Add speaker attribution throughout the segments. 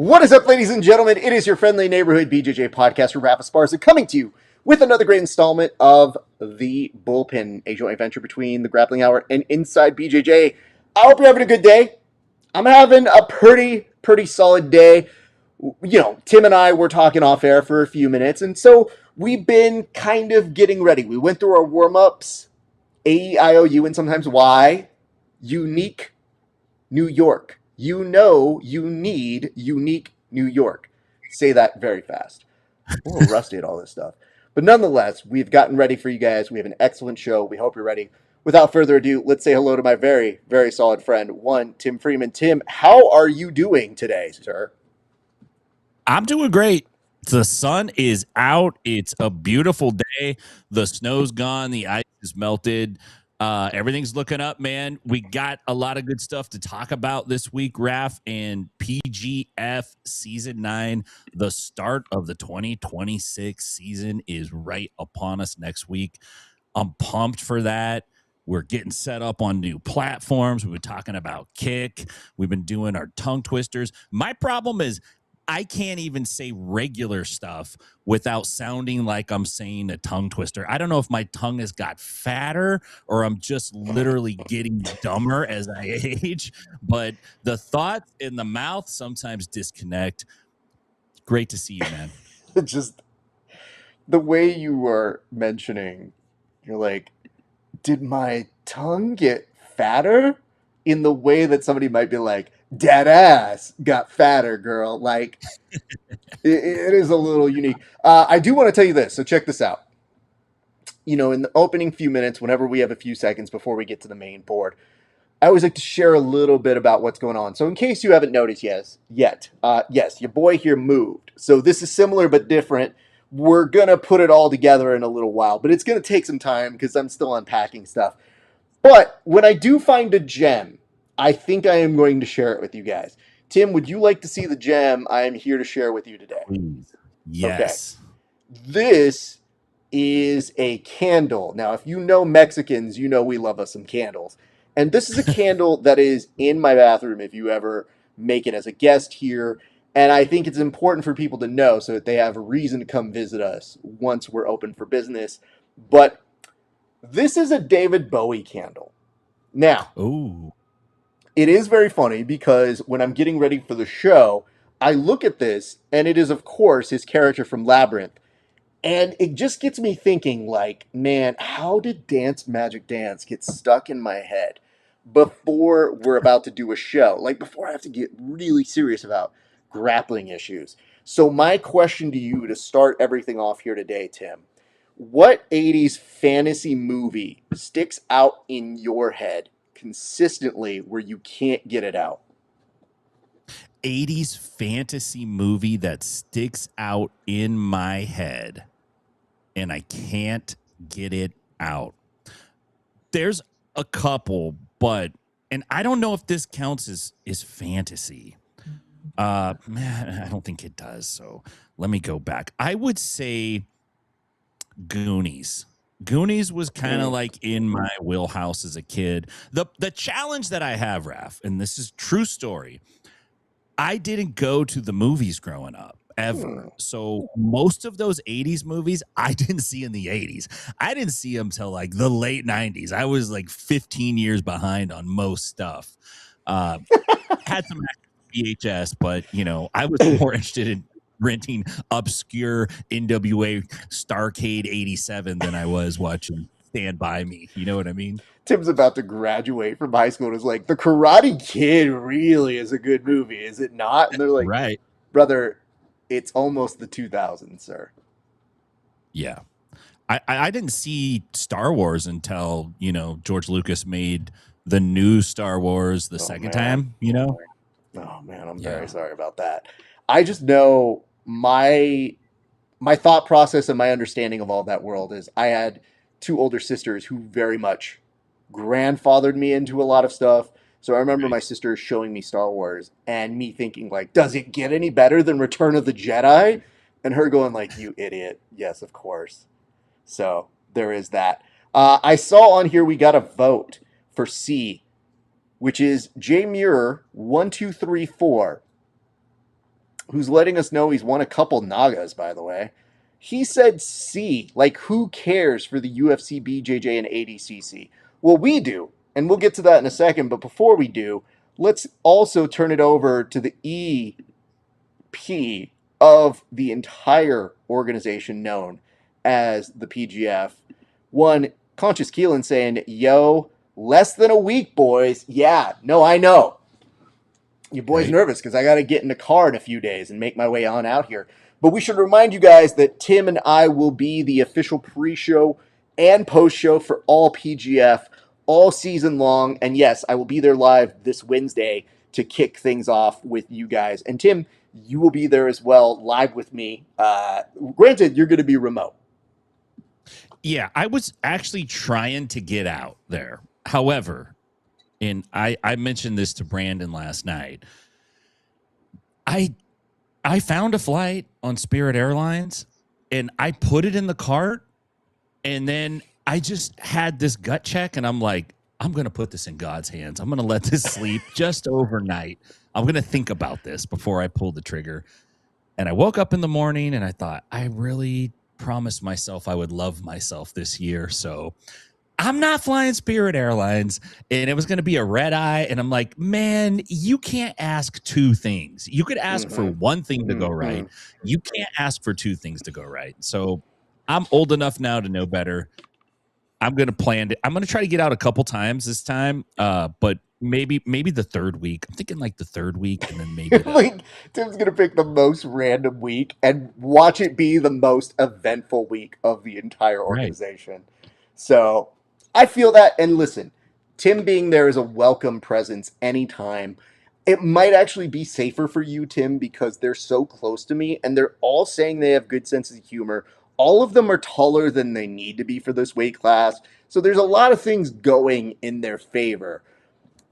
Speaker 1: What is up, ladies and gentlemen? It is your friendly neighborhood BJJ podcaster, RAF ESPARZA, coming to you with another great installment of the Bullpen, a joint venture between the Grappling Hour and Inside BJJ. I hope you're having a good day. I'm having a pretty solid day. You know, Tim and I were talking off air for a few minutes, and so we've been kind of getting ready. We went through our warm-ups, A-E-I-O-U, and sometimes Y, unique New York. You know you need unique New York. Say that very fast. I'm a little rusty at all this stuff. But nonetheless, we've gotten ready for you guys. We have an excellent show. We hope you're ready. Without further ado, let's say hello to my very solid friend, Tim Freeman. Tim, how are you doing today, sir?
Speaker 2: I'm doing great. The sun is out. It's a beautiful day. The snow's gone. The ice is melted. Everything's looking up, man. We got a lot of good stuff to talk about this week, Raf, and PGF Season 9. The start of the 2026 season is right upon us next week. I'm pumped for that. We're getting set up on new platforms. We've been talking about Kick. We've been doing our tongue twisters. My problem is I can't even say regular stuff without sounding like I'm saying a tongue twister. I don't know if my tongue has got fatter or I'm just literally getting dumber as I age, but the thoughts in the mouth sometimes disconnect. Great to see you, man.
Speaker 1: Just the way you were mentioning, you're like, did my tongue get fatter? In the way that somebody might be like, dead ass got fatter, girl. Like, it is a little unique. I do want to tell you this, so check this out. You know, in the opening few minutes, whenever we have a few seconds before we get to the main board, I always like to share a little bit about what's going on. So in case you haven't noticed yes, your boy here moved. So this is similar but different. We're going to put it all together in a little while, but it's going to take some time because I'm still unpacking stuff. But when I do find a gem, I think I am going to share it with you guys. Tim, would you like to see the gem I am here to share with you today?
Speaker 2: Please. Yes.
Speaker 1: Okay. This is a candle. Now, if you know Mexicans, you know we love us some candles. And this is a candle that is in my bathroom if you ever make it as a guest here. And I think it's important for people to know so that they have a reason to come visit us once we're open for business. But this is a David Bowie candle. Now,
Speaker 2: ooh,
Speaker 1: it is very funny because when I'm getting ready for the show, I look at this and it is, of course, his character from Labyrinth. And it just gets me thinking, like, man, how did Dance Magic Dance get stuck in my head before we're about to do a show? Like, before I have to get really serious about grappling issues. So my question to you to start everything off here today, Tim, what 80s fantasy movie sticks out in your head consistently where you can't get it out?
Speaker 2: 80s fantasy movie that sticks out in my head and I can't get it out. There's a couple, but and I don't know if this counts as fantasy. Man, I don't think it does. So let me go back. I would say Goonies. Goonies was kind of like in my wheelhouse as a kid. The challenge that I have, Raf, and this is true story. I didn't go to the movies growing up ever. So most of those 80s movies I didn't see in the 80s. I didn't see them till like the late 90s. I was like 15 years behind on most stuff. Had some VHS, but you know, I was more interested in renting obscure NWA Starcade 87 than I was watching Stand By Me. You know what I mean?
Speaker 1: Tim's about to graduate from high school and is like, The Karate Kid really is a good movie, is it not? And they're like,
Speaker 2: right,
Speaker 1: brother, it's almost the 2000s, sir.
Speaker 2: Yeah. I didn't see Star Wars until, you know, George Lucas made the new Star Wars the second time, you know?
Speaker 1: Oh, man, I'm very sorry about that. I just know my thought process and my understanding of all that world is I had two older sisters who very much grandfathered me into a lot of stuff. So I remember my sister showing me Star Wars and me thinking like, does it get any better than Return of the Jedi? And her going like, you idiot. Yes, of course. So there is that. I saw on here we got a vote for C, which is J Muir 1234. who's letting us know he's won a couple Nagas, by the way. He said C, like who cares for the UFC, BJJ, and ADCC? Well, we do, and we'll get to that in a second, but before we do, let's also turn it over to the EP of the entire organization known as the PGF. One, Conscious Keelan saying, yo, less than a week, boys. Yeah, no, I know. Your boy's nervous because I got to get in the car in a few days and make my way on out here. But we should remind you guys that Tim and I will be the official pre-show and post-show for all PGF all season long. And yes, I will be there live this Wednesday to kick things off with you guys. And Tim, you will be there as well, live with me. Granted, you're going to be remote.
Speaker 2: Yeah, I was actually trying to get out there. However, and I mentioned this to Brandon last night, I found a flight on Spirit Airlines and I put it in the cart, and then I just had this gut check and I'm like, I'm going to put this in God's hands. I'm going to let this sleep just overnight. I'm going to think about this before I pull the trigger. And I woke up in the morning and I thought, I really promised myself I would love myself this year. So I'm not flying Spirit Airlines, and it was going to be a red eye. And I'm like, man, you can't ask two things. You could ask for one thing to go right. You can't ask for two things to go right. So I'm old enough now to know better. I'm going to plan it. I'm going to try to get out a couple times this time, but maybe the third week. I'm thinking like the third week, and then maybe
Speaker 1: like Tim's going to pick the most random week and watch it be the most eventful week of the entire organization. Right. So I feel that, and listen, Tim being there is a welcome presence anytime. It might actually be safer for you, Tim, because they're so close to me, and they're all saying they have good sense of humor. All of them are taller than they need to be for this weight class, so there's a lot of things going in their favor.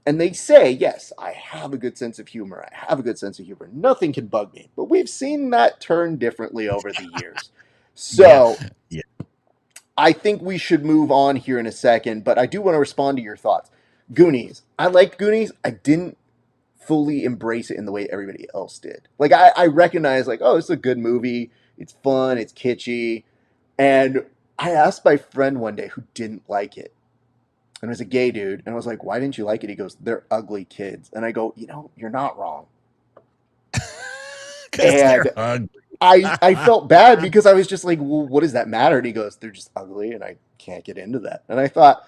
Speaker 1: And they say, yes, I have a good sense of humor. I have a good sense of humor. Nothing can bug me. But we've seen that turn differently over the years. So yeah. I think we should move on here in a second, but I do want to respond to your thoughts. Goonies. I liked Goonies. I didn't fully embrace it in the way everybody else did. Like, I recognize, like, oh, it's a good movie. It's fun. It's kitschy. And I asked my friend one day who didn't like it. And it was a gay dude. And I was like, why didn't you like it? He goes, they're ugly kids. And I go, you know, you're not wrong. And I felt bad because I was just like, well, what does that matter? And he goes, they're just ugly and I can't get into that. And I thought,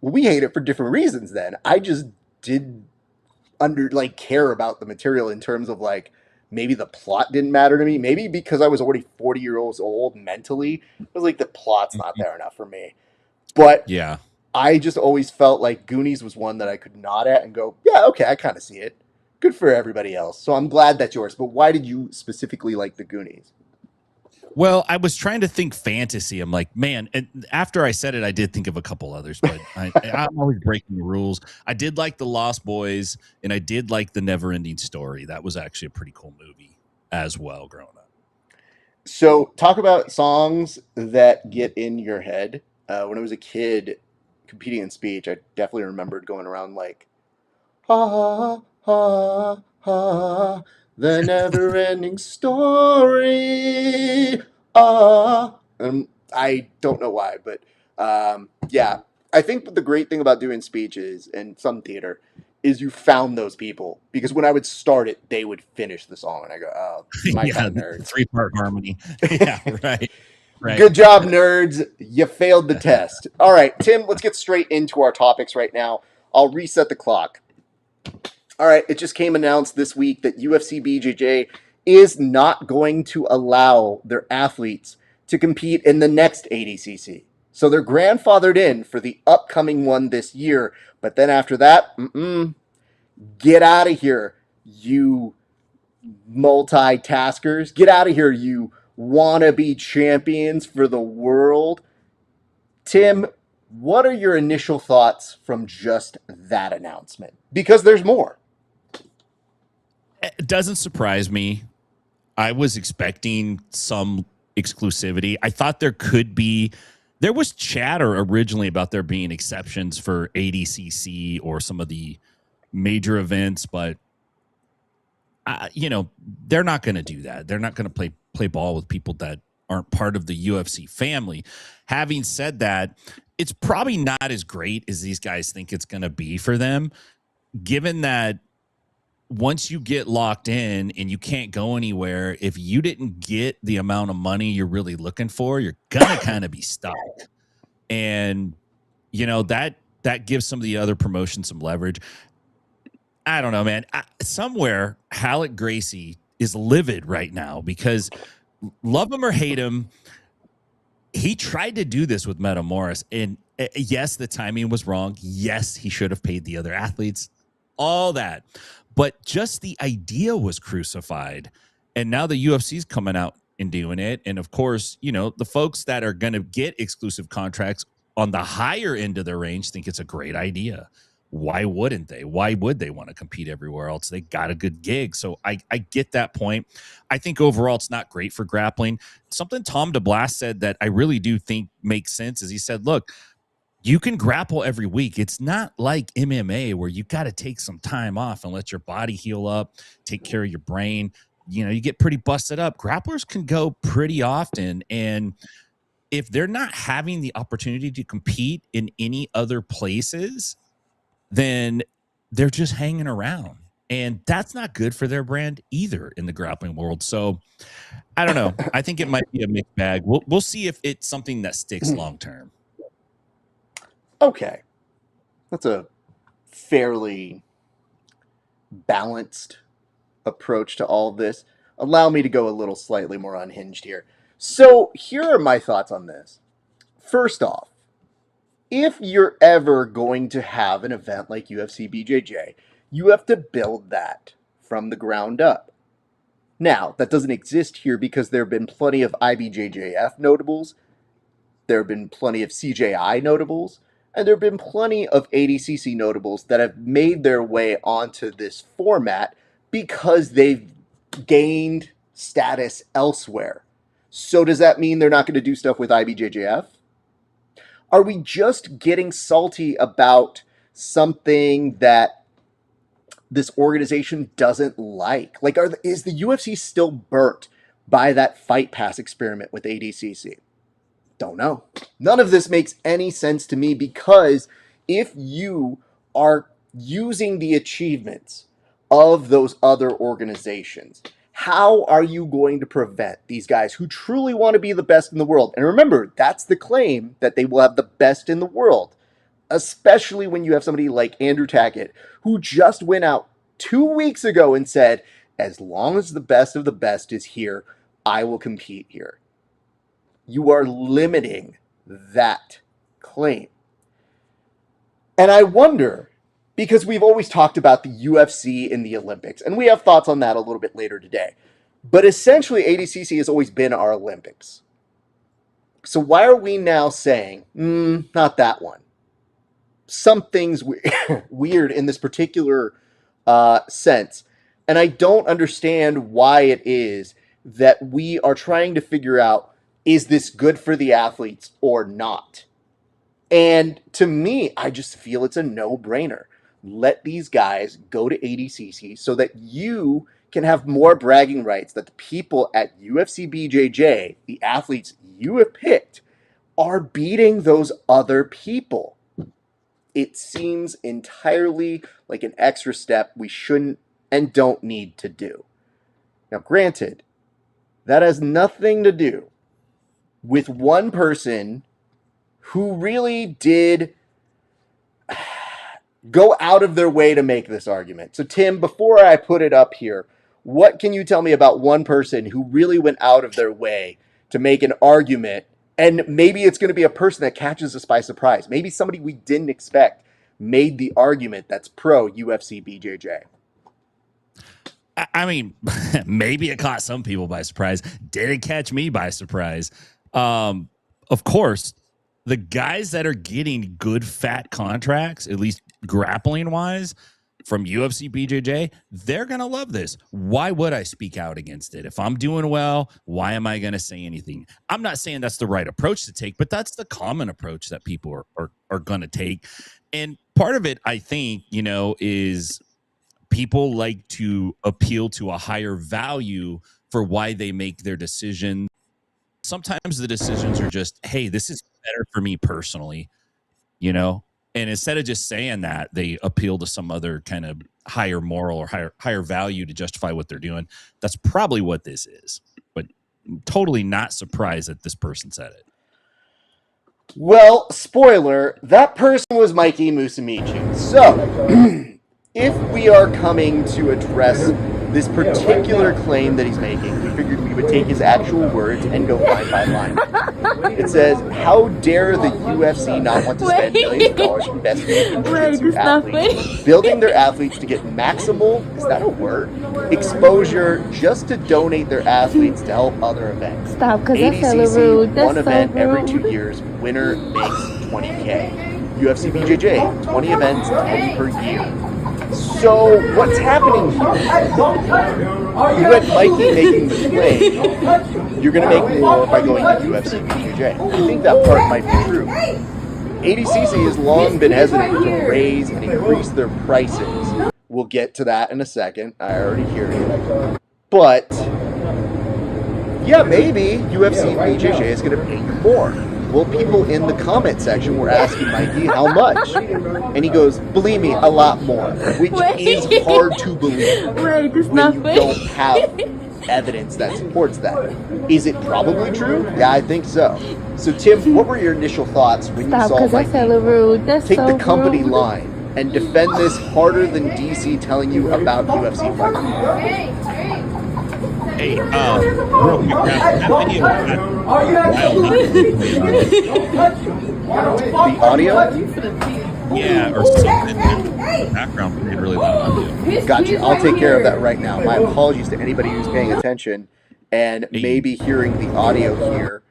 Speaker 1: well, we hate it for different reasons then. I just didn't care about the material in terms of like, maybe the plot didn't matter to me. Maybe because I was already 40 years old mentally, it was like the plot's not there enough for me. But yeah, I just always felt like Goonies was one that I could nod at and go, yeah, okay, I kind of see it. Good for everybody else. So I'm glad that's yours. But why did you specifically like the Goonies?
Speaker 2: Well, I was trying to think fantasy. I'm like, man, and after I said it, I did think of a couple others, but I'm always breaking the rules. I did like The Lost Boys, and I did like The Never-Ending Story. That was actually a pretty cool movie as well growing up.
Speaker 1: So talk about songs that get in your head. When I was a kid competing in speech, I definitely remembered going around like, ha, ha, ha, the never-ending story. I don't know why, but yeah. I think the great thing about doing speeches and some theater is you found those people. Because when I would start it, they would finish the song. And I go, oh, my kind of nerds.
Speaker 2: 3-part harmony. Yeah, right. Right.
Speaker 1: Good job, nerds. You failed the test. All right, Tim, let's get straight into our topics right now. I'll reset the clock. All right, it just came announced this week that UFC BJJ is not going to allow their athletes to compete in the next ADCC. So they're grandfathered in for the upcoming one this year. But then after that, get out of here, you multitaskers. Get out of here, you wannabe champions for the world. Tim, what are your initial thoughts from just that announcement? Because there's more.
Speaker 2: It doesn't surprise me. I was expecting some exclusivity. I thought there was chatter originally about there being exceptions for ADCC or some of the major events, but they're not going to do that. They're not going to play ball with people that aren't part of the UFC family. Having said that, it's probably not as great as these guys think it's going to be for them, given that once you get locked in and you can't go anywhere, if you didn't get the amount of money you're really looking for, you're gonna kind of be stuck. And that gives some of the other promotions some leverage. I don't know, man. Somewhere Halleck Gracie is livid right now because, love him or hate him, he tried to do this with Meta Morris, and yes, the timing was wrong. Yes, he should have paid the other athletes, all that. But just the idea was crucified. And now the UFC's coming out and doing it. And of course, the folks that are going to get exclusive contracts on the higher end of their range think it's a great idea. Why wouldn't they? Why would they want to compete everywhere else? They got a good gig. So I get that point. I think overall it's not great for grappling. Something Tom DeBlas said that I really do think makes sense is he said, look, you can grapple every week. It's not like MMA where you got to take some time off and let your body heal up, take care of your brain. You get pretty busted up. Grapplers can go pretty often. And if they're not having the opportunity to compete in any other places, then they're just hanging around. And that's not good for their brand either in the grappling world. So I don't know. I think it might be a mixed bag. We'll see if it's something that sticks long term.
Speaker 1: Okay. That's a fairly balanced approach to all of this. Allow me to go a little slightly more unhinged here. So here are my thoughts on this. First off, if you're ever going to have an event like UFC BJJ, you have to build that from the ground up. Now, that doesn't exist here because there have been plenty of IBJJF notables, there have been plenty of CJI notables, and there have been plenty of ADCC notables that have made their way onto this format because they've gained status elsewhere. So does that mean they're not going to do stuff with IBJJF? Are we just getting salty about something that this organization doesn't like? Like, is the UFC still burnt by that Fight Pass experiment with ADCC? Don't know. None of this makes any sense to me because if you are using the achievements of those other organizations, how are you going to prevent these guys who truly want to be the best in the world? And remember, that's the claim, that they will have the best in the world, especially when you have somebody like Andrew Tackett, who just went out 2 weeks ago and said, as long as the best of the best is here, I will compete here. You are limiting that claim. And I wonder, because we've always talked about the UFC in the Olympics, and we have thoughts on that a little bit later today, but essentially ADCC has always been our Olympics. So why are we now saying, not that one? Something's weird in this particular sense. And I don't understand why it is that we are trying to figure out, is this good for the athletes or not? And to me, I just feel it's a no-brainer. Let these guys go to ADCC so that you can have more bragging rights that the people at UFC BJJ, the athletes you have picked, are beating those other people. It seems entirely like an extra step we shouldn't and don't need to do. Now, granted, that has nothing to do with one person who really did go out of their way to make this argument. So, Tim, before I put it up here, what can you tell me about one person who really went out of their way to make an argument? And maybe it's going to be a person that catches us by surprise. Maybe somebody we didn't expect made the argument that's pro UFC BJJ.
Speaker 2: I mean, maybe it caught some people by surprise. Didn't catch me by surprise. Of course, the guys that are getting good fat contracts, at least grappling wise, from UFC BJJ, they're going to love this. Why would I speak out against it? If I'm doing well, why am I going to say anything? I'm not saying that's the right approach to take, but that's the common approach that people are going to take. And part of it, I think, is people like to appeal to a higher value for why they make their decision. Sometimes the decisions are just, hey, this is better for me personally, you know? And instead of just saying that, they appeal to some other kind of higher moral or higher value to justify what they're doing. That's probably what this is. But I'm totally not surprised that this person said it.
Speaker 1: Well, spoiler, that person was Mikey Musumeci. So, if we are coming to address this particular claim that he's making, we figured we would take his actual words and go line by line. It says, how dare the UFC not want to spend millions of dollars investing in jiu-jitsu athletes, building their athletes to get maximal, is that a word? Exposure just to donate their athletes to help other events.
Speaker 3: Stop, because that's hella
Speaker 1: ADCC,
Speaker 3: rude. That's
Speaker 1: one
Speaker 3: so
Speaker 1: event every
Speaker 3: rude.
Speaker 1: 2 years, winner makes $20K. UFC BJJ, 20 events, 10 per year. So, what's happening here? You had Mikey making the claim, you're going to make more by going to UFC BJJ. I think that part might be true. ADCC has long been hesitant to raise and increase their prices. We'll get to that in a second. I already hear you. But, yeah, maybe UFC BJJ is going to pay you more. Well, people in the comment section were asking Mikey how much. And he goes, believe me, a lot more. Which is hard to believe when you don't have evidence that supports that. Is it probably true? Yeah, I think so. So, Tim, what were your initial thoughts when you saw Mikey take the company line and defend this harder than DC telling you about UFC fighting?
Speaker 2: Hey, real quick, that video
Speaker 1: The audio?
Speaker 2: yeah, or something in the background played really loud audio.
Speaker 1: Gotcha. I'll take care of that right now. My apologies to anybody who's paying attention and maybe hearing the audio here.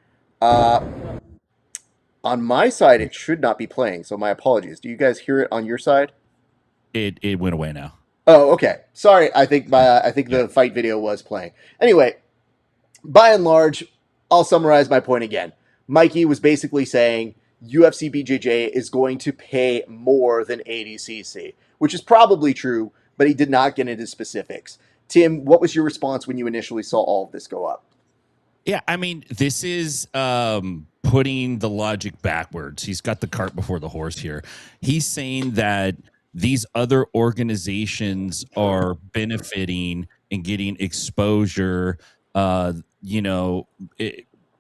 Speaker 1: On my side, it should not be playing, so my apologies. Do you guys hear it on your side?
Speaker 2: It went away now.
Speaker 1: Oh, okay. Sorry, I think the fight video was playing. Anyway, by and large, I'll summarize my point again. Mikey was basically saying UFC BJJ is going to pay more than ADCC, which is probably true, but he did not get into specifics. Tim, what was your response when you initially saw all of this go up?
Speaker 2: Yeah, I mean, this is putting the logic backwards. He's got the cart before the horse here. He's saying that these other organizations are benefiting and getting exposure.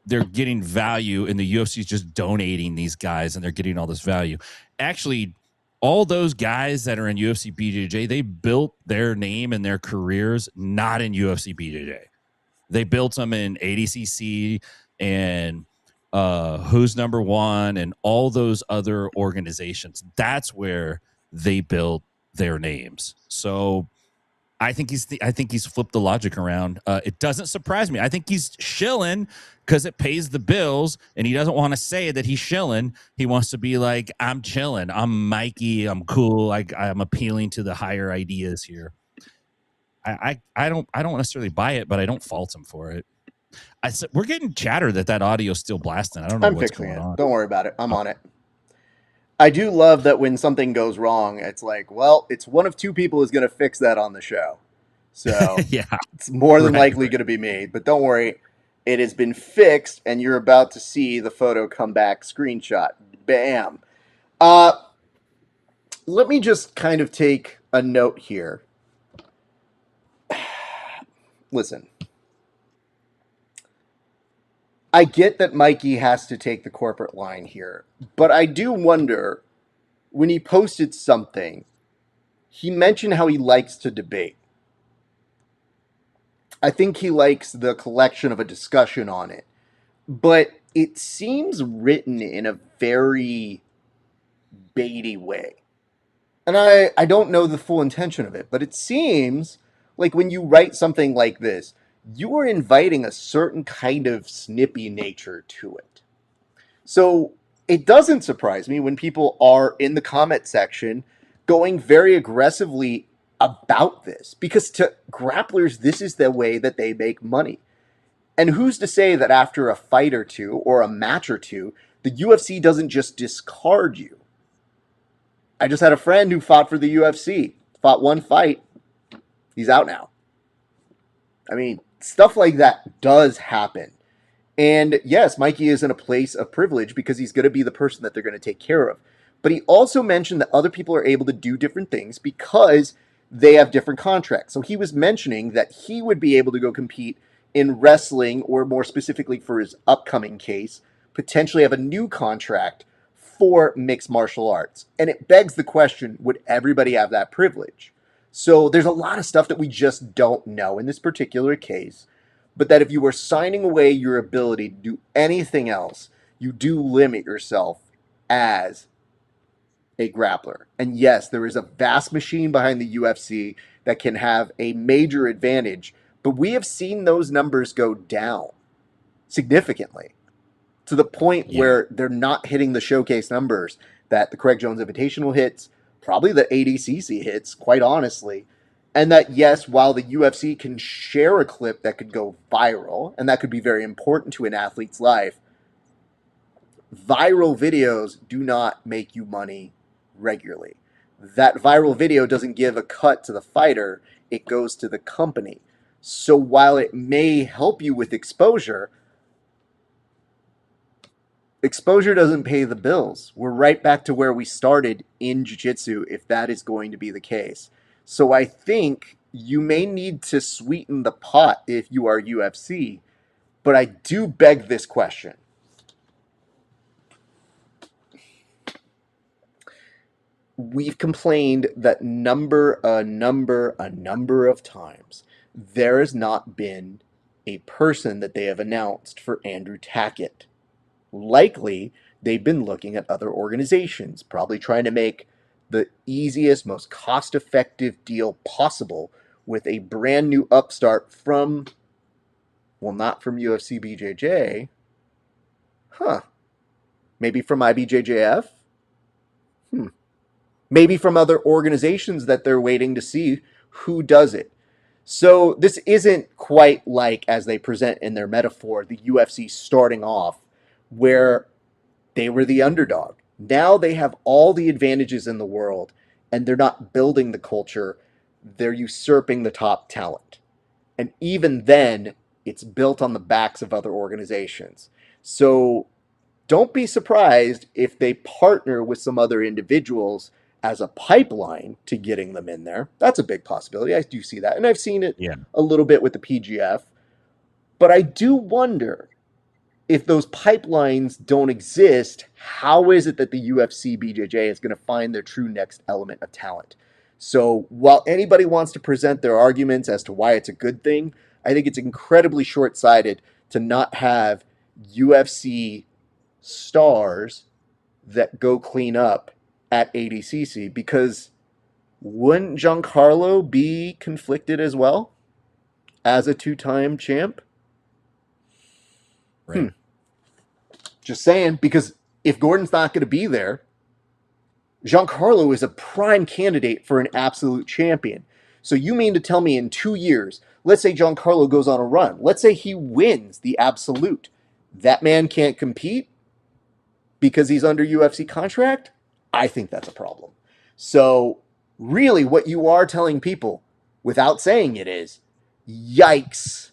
Speaker 2: They're getting value, and the UFC is just donating these guys, and they're getting all this value. Actually, all those guys that are in UFC BJJ, they built their name and their careers not in UFC BJJ. They built them in ADCC and Who's Number One and all those other organizations. That's where they built their names. So I think he's flipped the logic around. It doesn't surprise me. I think he's shilling because it pays the bills, and he doesn't want to say that he's shilling. He wants to be like, I'm chilling. I'm Mikey. I'm cool. I'm appealing to the higher ideas here. I don't necessarily buy it, but I don't fault him for it. We're getting chatter that audio's still blasting. I don't know what's going on.
Speaker 1: Don't worry about it. I'm on it. I do love that when something goes wrong, it's like, well, it's one of two people who's going to fix that on the show. So
Speaker 2: yeah,
Speaker 1: it's more than likely going to be me. But don't worry, it has been fixed, and you're about to see the photo come back screenshot. Bam. Let me just kind of take a note here. Listen. I get that Mikey has to take the corporate line here, but I do wonder, when he posted something, he mentioned how he likes to debate. I think he likes the collection of a discussion on it, but it seems written in a very baity way. And I don't know the full intention of it, but it seems like when you write something like this, you are inviting a certain kind of snippy nature to it. So it doesn't surprise me when people are in the comment section going very aggressively about this, because to grapplers, this is the way that they make money. And who's to say that after a fight or two or a match or two, the UFC doesn't just discard you? I just had a friend who fought for the UFC, fought one fight, He's out now. I mean, stuff like that does happen. And yes, Mikey is in a place of privilege because he's going to be the person that they're going to take care of. But he also mentioned that other people are able to do different things because they have different contracts. So he was mentioning that he would be able to go compete in wrestling, or more specifically for his upcoming case, potentially have a new contract for mixed martial arts. And it begs the question, would everybody have that privilege? So there's a lot of stuff that we just don't know in this particular case, but that if you are signing away your ability to do anything else, you do limit yourself as a grappler. And yes, there is a vast machine behind the UFC that can have a major advantage, but we have seen those numbers go down significantly to the point where they're not hitting the showcase numbers that the Craig Jones Invitational hits, probably the ADCC hits, quite honestly. And that, yes, while the UFC can share a clip that could go viral, and that could be very important to an athlete's life, viral videos do not make you money regularly. That viral video doesn't give a cut to the fighter, it goes to the company. So while it may help you with exposure, exposure doesn't pay the bills. We're right back to where we started in jiu-jitsu if that is going to be the case. So I think you may need to sweeten the pot if you are UFC, but I do beg this question. We've complained that a number of times there has not been a person that they have announced for Andrew Tackett. Likely, they've been looking at other organizations, probably trying to make the easiest, most cost-effective deal possible with a brand new upstart from, well, not from UFC BJJ. Maybe from IBJJF? Maybe from other organizations that they're waiting to see who does it. So this isn't quite like, as they present in their metaphor, the UFC starting off where they were the underdog. Now they have all the advantages in the world, and they're not building the culture. They're usurping the top talent. And even then, it's built on the backs of other organizations. So don't be surprised if they partner with some other individuals as a pipeline to getting them in there. That's a big possibility. I do see that. And I've seen it a little bit with the PGF. But I do wonder, if those pipelines don't exist, how is it that the UFC BJJ is going to find their true next element of talent? So while anybody wants to present their arguments as to why it's a good thing, I think it's incredibly short-sighted to not have UFC stars that go clean up at ADCC, because wouldn't Giancarlo be conflicted as well as a two-time champ?
Speaker 2: Right.
Speaker 1: Just saying, because if Gordon's not going to be there, Giancarlo is a prime candidate for an absolute champion. So you mean to tell me in 2 years, let's say Giancarlo goes on a run, let's say he wins the absolute, that man can't compete because he's under UFC contract? I think that's a problem. So really what you are telling people, without saying it, is yikes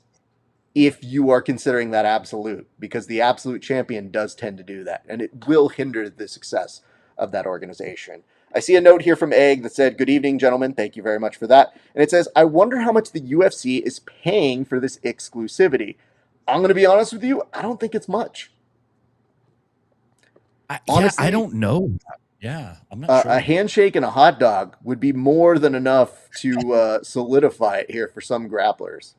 Speaker 1: if you are considering that absolute, because the absolute champion does tend to do that, and it will hinder the success of that organization. I see a note here from Egg that said, "Good evening, gentlemen. Thank you very much for that." And it says, "I wonder how much the UFC is paying for this exclusivity." I'm going to be honest with you, I don't think it's much.
Speaker 2: Honestly, I don't know. Yeah, I'm not sure.
Speaker 1: A handshake and a hot dog would be more than enough to solidify it here for some grapplers.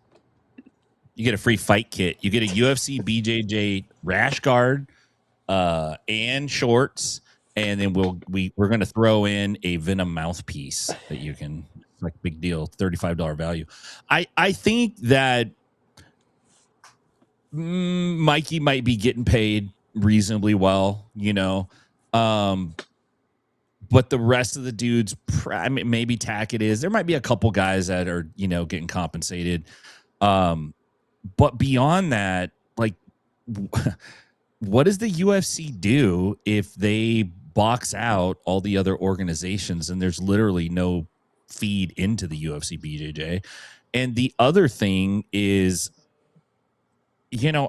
Speaker 2: You get a free fight kit. You get a UFC BJJ rash guard and shorts, and then we're going to throw in a Venom mouthpiece that you can, like, big deal, $35 value. I think that Mikey might be getting paid reasonably well, but the rest of the dudes, maybe Tackett is. There might be a couple guys that are, getting compensated. But beyond that, like, what does the UFC do if they box out all the other organizations and there's literally no feed into the UFC BJJ. And the other thing is,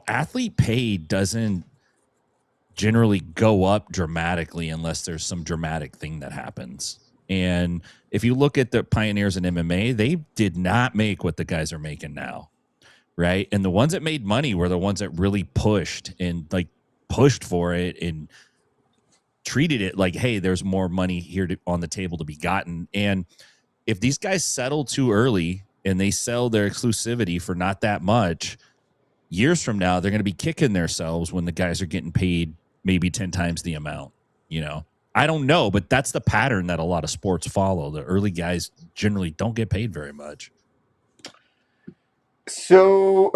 Speaker 2: athlete pay doesn't generally go up dramatically unless there's some dramatic thing that happens. And if you look at the pioneers in MMA, they did not make what the guys are making now, right? And the ones that made money were the ones that really pushed for it and treated it like, hey, there's more money here on the table to be gotten. And if these guys settle too early and they sell their exclusivity for not that much, years from now, they're going to be kicking themselves when the guys are getting paid maybe 10 times the amount. I don't know, but that's the pattern that a lot of sports follow. The early guys generally don't get paid very much.
Speaker 1: So,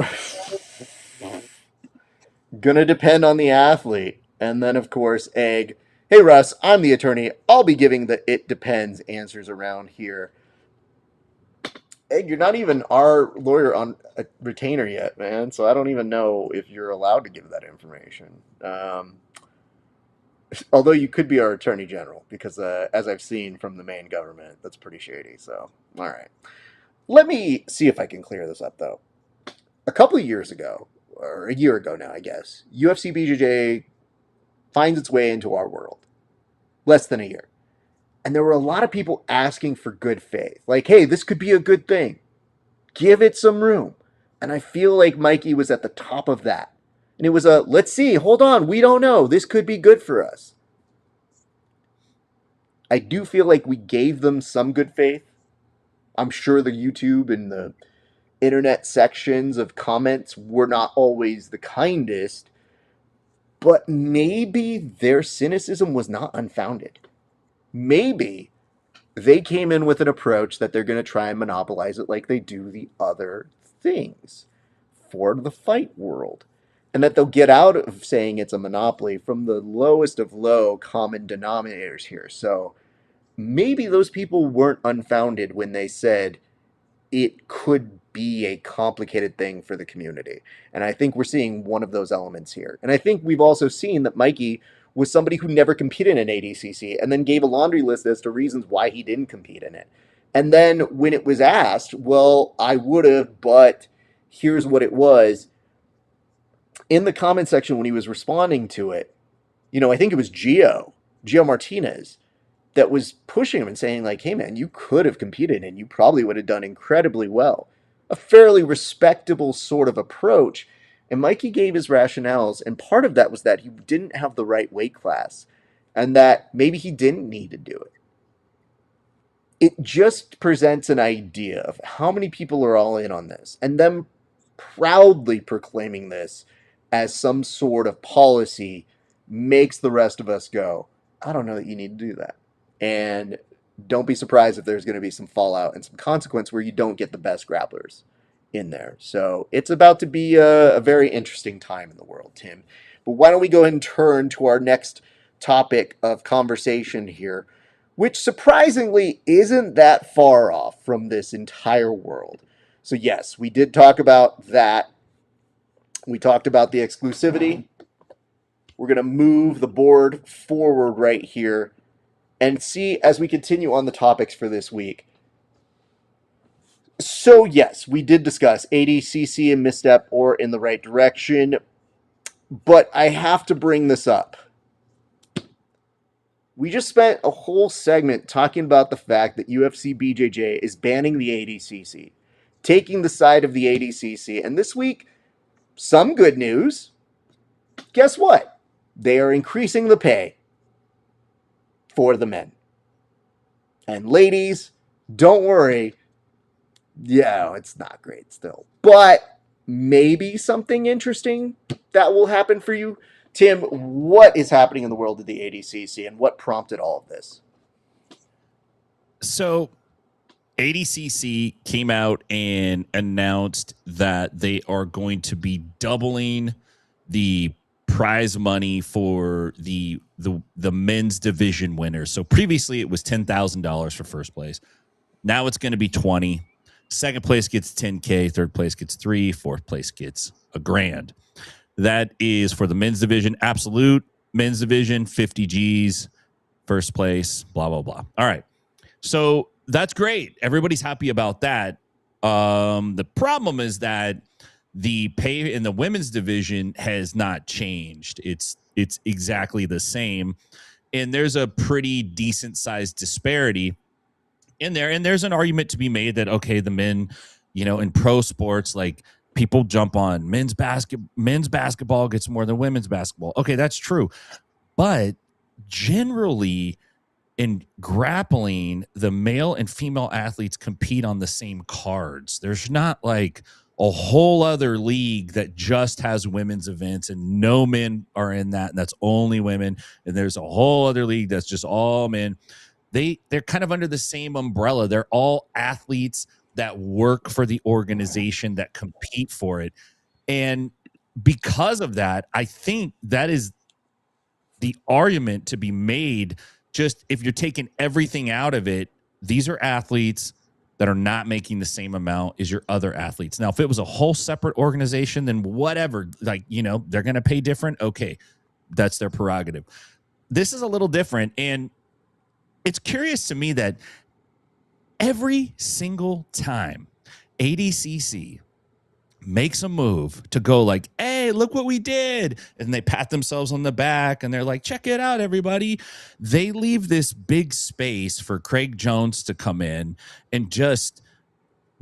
Speaker 1: gonna depend on the athlete. And then, of course, Egg. Hey, Russ, I'm the attorney. I'll be giving the it depends answers around here. Egg, you're not even our lawyer on a retainer yet, man. So I don't even know if you're allowed to give that information. Although you could be our attorney general, because as I've seen from the main government, that's pretty shady. So, all right. Let me see if I can clear this up, though. A couple of years ago, or a year ago now, I guess, UFC BJJ finds its way into our world. Less than a year. And there were a lot of people asking for good faith. Like, hey, this could be a good thing. Give it some room. And I feel like Mikey was at the top of that. And it was let's see, hold on, we don't know. This could be good for us. I do feel like we gave them some good faith. I'm sure the YouTube and the internet sections of comments were not always the kindest, but maybe their cynicism was not unfounded. Maybe they came in with an approach that they're going to try and monopolize it like they do the other things for the fight world. And that they'll get out of saying it's a monopoly from the lowest of low common denominators here. So maybe those people weren't unfounded when they said it could be a complicated thing for the community. And I think we're seeing one of those elements here. And I think we've also seen that Mikey was somebody who never competed in ADCC and then gave a laundry list as to reasons why he didn't compete in it. And then when it was asked, well, I would have, but here's what it was. In the comment section when he was responding to it, I think it was Gio Martinez, that was pushing him and saying like, hey man, you could have competed and you probably would have done incredibly well. A fairly respectable sort of approach. And Mikey gave his rationales, and part of that was that he didn't have the right weight class and that maybe he didn't need to do it. It just presents an idea of how many people are all in on this, and them proudly proclaiming this as some sort of policy makes the rest of us go, I don't know that you need to do that. And don't be surprised if there's going to be some fallout and some consequence where you don't get the best grapplers in there. So it's about to be a very interesting time in the world, Tim. But why don't we go ahead and turn to our next topic of conversation here, which surprisingly isn't that far off from this entire world. So yes, we did talk about that. We talked about the exclusivity. We're going to move the board forward right here and see as we continue on the topics for this week. So yes, we did discuss ADCC and misstep or in the right direction, but I have to bring this up. We just spent a whole segment talking about the fact that UFC BJJ is banning the ADCC, taking the side of the ADCC, and this week, some good news. Guess what? They are increasing the pay for the men. And ladies, don't worry. Yeah, it's not great still. But maybe something interesting that will happen for you. Tim, what is happening in the world of the ADCC and what prompted all of this?
Speaker 2: So ADCC came out and announced that they are going to be doubling the prize money for the men's division winners. So previously it was $10,000 for first place. Now it's going to be 20. Second place gets 10K, third place gets 3, fourth place gets $1,000. That is for the men's division, absolute men's division, 50 G's, first place, blah, blah, blah. All right. So that's great. Everybody's happy about that. The problem is that the pay in the women's division has not changed. It's exactly the same, and there's a pretty decent sized disparity in there. And there's an argument to be made that okay, the men, in pro sports, like people jump on men's basketball gets more than women's basketball. Okay, that's true, but generally in grappling, the male and female athletes compete on the same cards. There's not like a whole other league that just has women's events and no men are in that, and that's only women. And there's a whole other league that's just all men. They're kind of under the same umbrella. They're all athletes that work for the organization, that compete for it. And because of that, I think that is the argument to be made. Just if you're taking everything out of it, these are athletes that are not making the same amount as your other athletes. Now, if it was a whole separate organization, then whatever, like, they're going to pay different. Okay, that's their prerogative. This is a little different. And it's curious to me that every single time ADCC makes a move to go like, hey, look what we did, and they pat themselves on the back and they're like, check it out, everybody, they leave this big space for Craig Jones to come in and just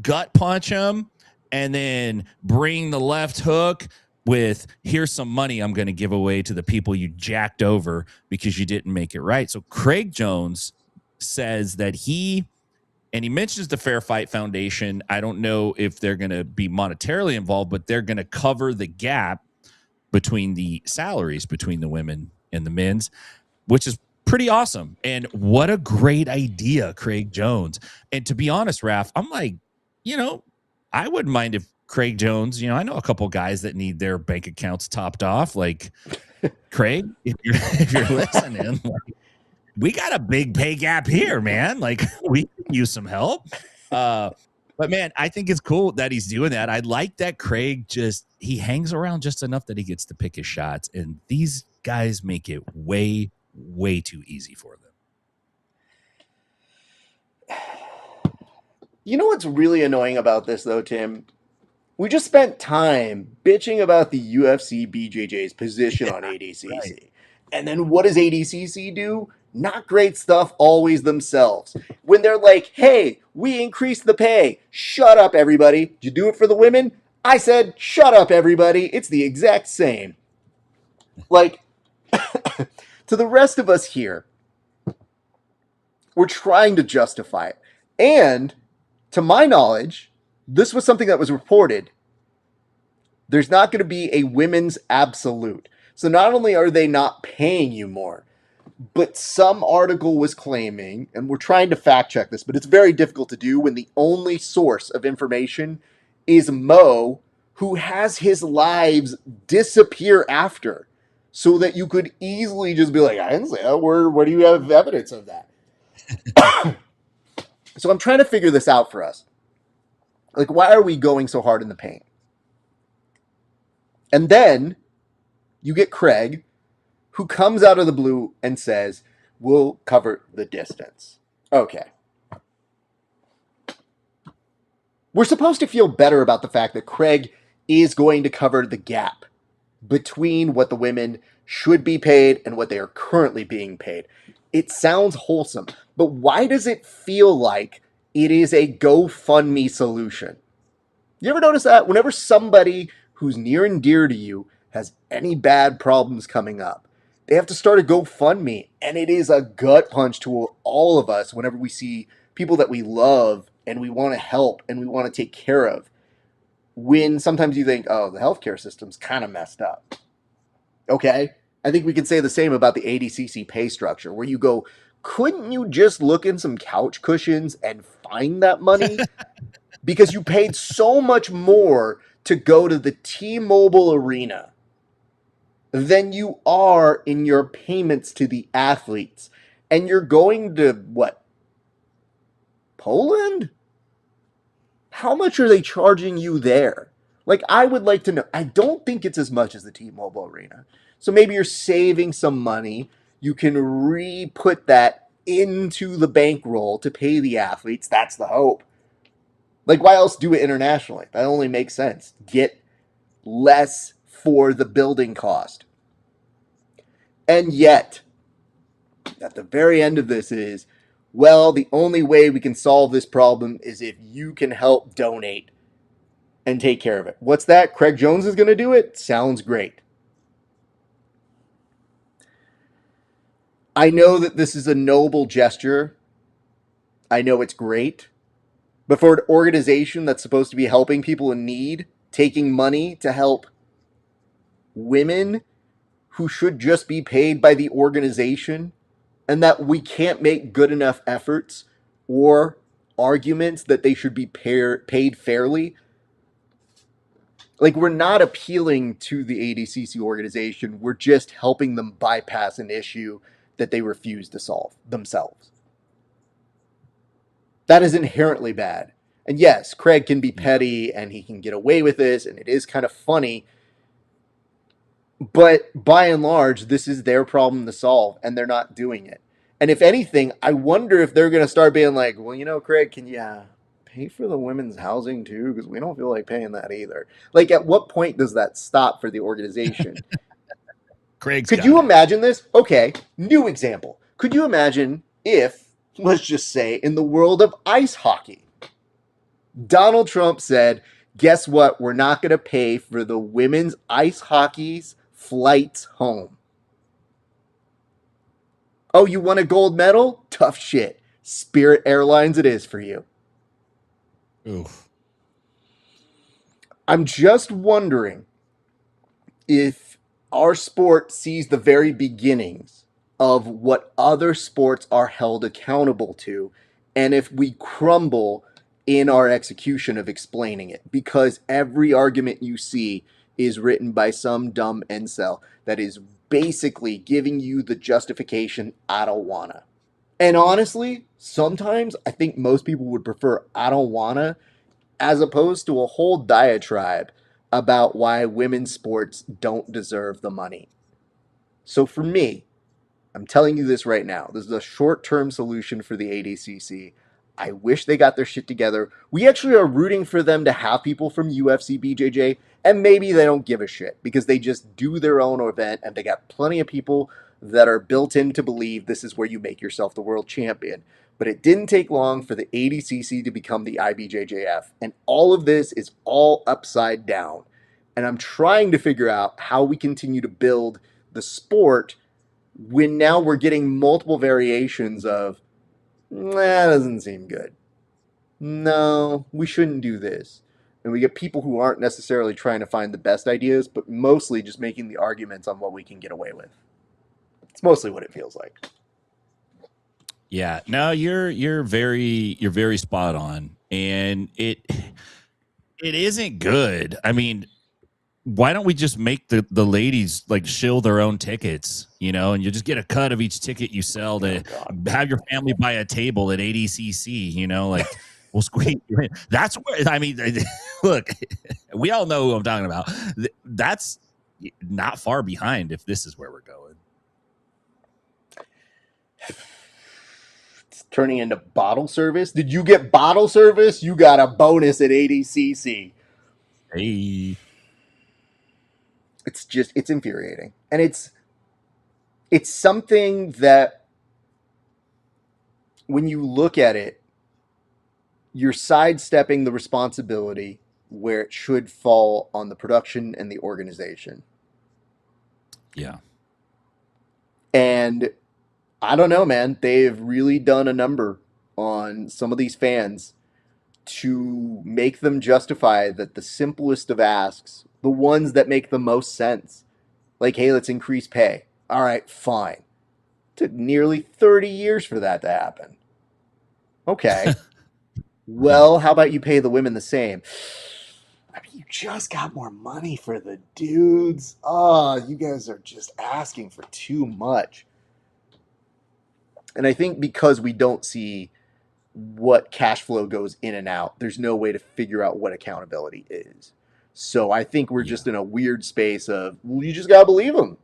Speaker 2: gut punch him and then bring the left hook with, here's some money I'm going to give away to the people you jacked over because you didn't make it right. So Craig Jones says that he mentions the Fair Fight Foundation. I don't know if they're going to be monetarily involved, but they're going to cover the gap between the salaries between the women and the men's, which is pretty awesome. And what a great idea, Craig Jones. And to be honest, Raf, I'm like, I wouldn't mind if Craig Jones, I know a couple guys that need their bank accounts topped off. Like, Craig, if you're listening, like, we got a big pay gap here, man. Like, we could use some help. But man, I think it's cool that he's doing that. I like that Craig he hangs around just enough that he gets to pick his shots. And these guys make it way, way too easy for them.
Speaker 1: You know what's really annoying about this, though, Tim? We just spent time bitching about the UFC BJJ's position on ADCC. Right. And then what does ADCC do? Not great stuff always themselves. When they're like, hey, we increased the pay. Shut up, everybody. Did you do it for the women? I said, shut up, everybody. It's the exact same. Like, to the rest of us here, we're trying to justify it. And to my knowledge, this was something that was reported. There's not going to be a women's absolute. So not only are they not paying you more, but some article was claiming, and we're trying to fact check this, but it's very difficult to do when the only source of information is Mo, who has his lives disappear after, so that you could easily just be like, I didn't say that word. What do you have evidence of that? So I'm trying to figure this out for us. Like, why are we going so hard in the paint? And then you get Craig, who comes out of the blue and says, we'll cover the distance. Okay. We're supposed to feel better about the fact that Craig is going to cover the gap between what the women should be paid and what they are currently being paid. It sounds wholesome, but why does it feel like it is a GoFundMe solution? You ever notice that? Whenever somebody who's near and dear to you has any bad problems coming up, they have to start a GoFundMe, and it is a gut punch to all of us whenever we see people that we love and we want to help and we want to take care of. When sometimes you think, oh, the healthcare system's kind of messed up. Okay? I think we can say the same about the ADCC pay structure, where you go, couldn't you just look in some couch cushions and find that money? Because you paid so much more to go to the T-Mobile Arena than you are in your payments to the athletes. And you're going to, what, Poland? How much are they charging you there? Like, I would like to know. I don't think it's as much as the T-Mobile Arena. So maybe you're saving some money. You can re-put that into the bankroll to pay the athletes. That's the hope. Like, why else do it internationally? That only makes sense. Get less for the building cost. And yet, at the very end of this is, well, the only way we can solve this problem is if you can help donate and take care of it. What's that? Craig Jones is going to do it? Sounds great. I know that this is a noble gesture. I know it's great. But for an organization that's supposed to be helping people in need, taking money to help women who should just be paid by the organization, and that we can't make good enough efforts or arguments that they should be paid fairly. Like, we're not appealing to the ADCC organization. We're just helping them bypass an issue that they refuse to solve themselves. That is inherently bad. And yes, Craig can be petty and he can get away with this, and it is kind of funny. But by and large, this is their problem to solve, and they're not doing it. And if anything, I wonder if they're going to start being like, well, you know, Craig, can you pay for the women's housing too? Because we don't feel like paying that either. Like, at what point does that stop for the organization? Could you imagine this? Okay, new example. Could you imagine if, let's just say, in the world of ice hockey, Donald Trump said, guess what? We're not going to pay for the women's ice hockey's flights home. Oh, you won a gold medal? Tough shit. Spirit Airlines it is for you.
Speaker 2: Oof.
Speaker 1: I'm just wondering if our sport sees the very beginnings of what other sports are held accountable to, and if we crumble in our execution of explaining it, because every argument you see is written by some dumb incel that is basically giving you the justification, I don't wanna. And honestly, sometimes I think most people would prefer I don't wanna as opposed to a whole diatribe about why women's sports don't deserve the money. So for me, I'm telling you this right now. This is a short-term solution for the ADCC. I wish they got their shit together. We actually are rooting for them to have people from UFC, BJJ, and maybe they don't give a shit because they just do their own event and they got plenty of people that are built in to believe this is where you make yourself the world champion. But it didn't take long for the ADCC to become the IBJJF, and all of this is all upside down. And I'm trying to figure out how we continue to build the sport when now we're getting multiple variations of, that doesn't seem good. No, we shouldn't do this. And we get people who aren't necessarily trying to find the best ideas, but mostly just making the arguments on what we can get away with. It's mostly what it feels like.
Speaker 2: Yeah, no, you're very spot on, and it isn't good. I mean, why don't we just make the ladies like shill their own tickets, you know, and you just get a cut of each ticket you sell to have your family buy a table at ADCC, you know, like we'll squeeze you in. That's where, I mean, look, we all know who I'm talking about. That's not far behind if this is where we're going.
Speaker 1: It's turning into bottle service. Did you get bottle service? You got a bonus at ADCC.
Speaker 2: Hey.
Speaker 1: It's infuriating. And it's something that when you look at it, you're sidestepping the responsibility where it should fall on the production and the organization.
Speaker 2: Yeah.
Speaker 1: And I don't know, man. They've really done a number on some of these fans to make them justify that the simplest of asks, the ones that make the most sense, like, hey, let's increase pay. All right, fine. Took nearly 30 years for that to happen. Okay. Well, how about you pay the women the same? I mean, you just got more money for the dudes. Oh, you guys are just asking for too much. And I think because we don't see what cash flow goes in and out, there's no way to figure out what accountability is. So I think we're just in a weird space of, well, you just got to believe them.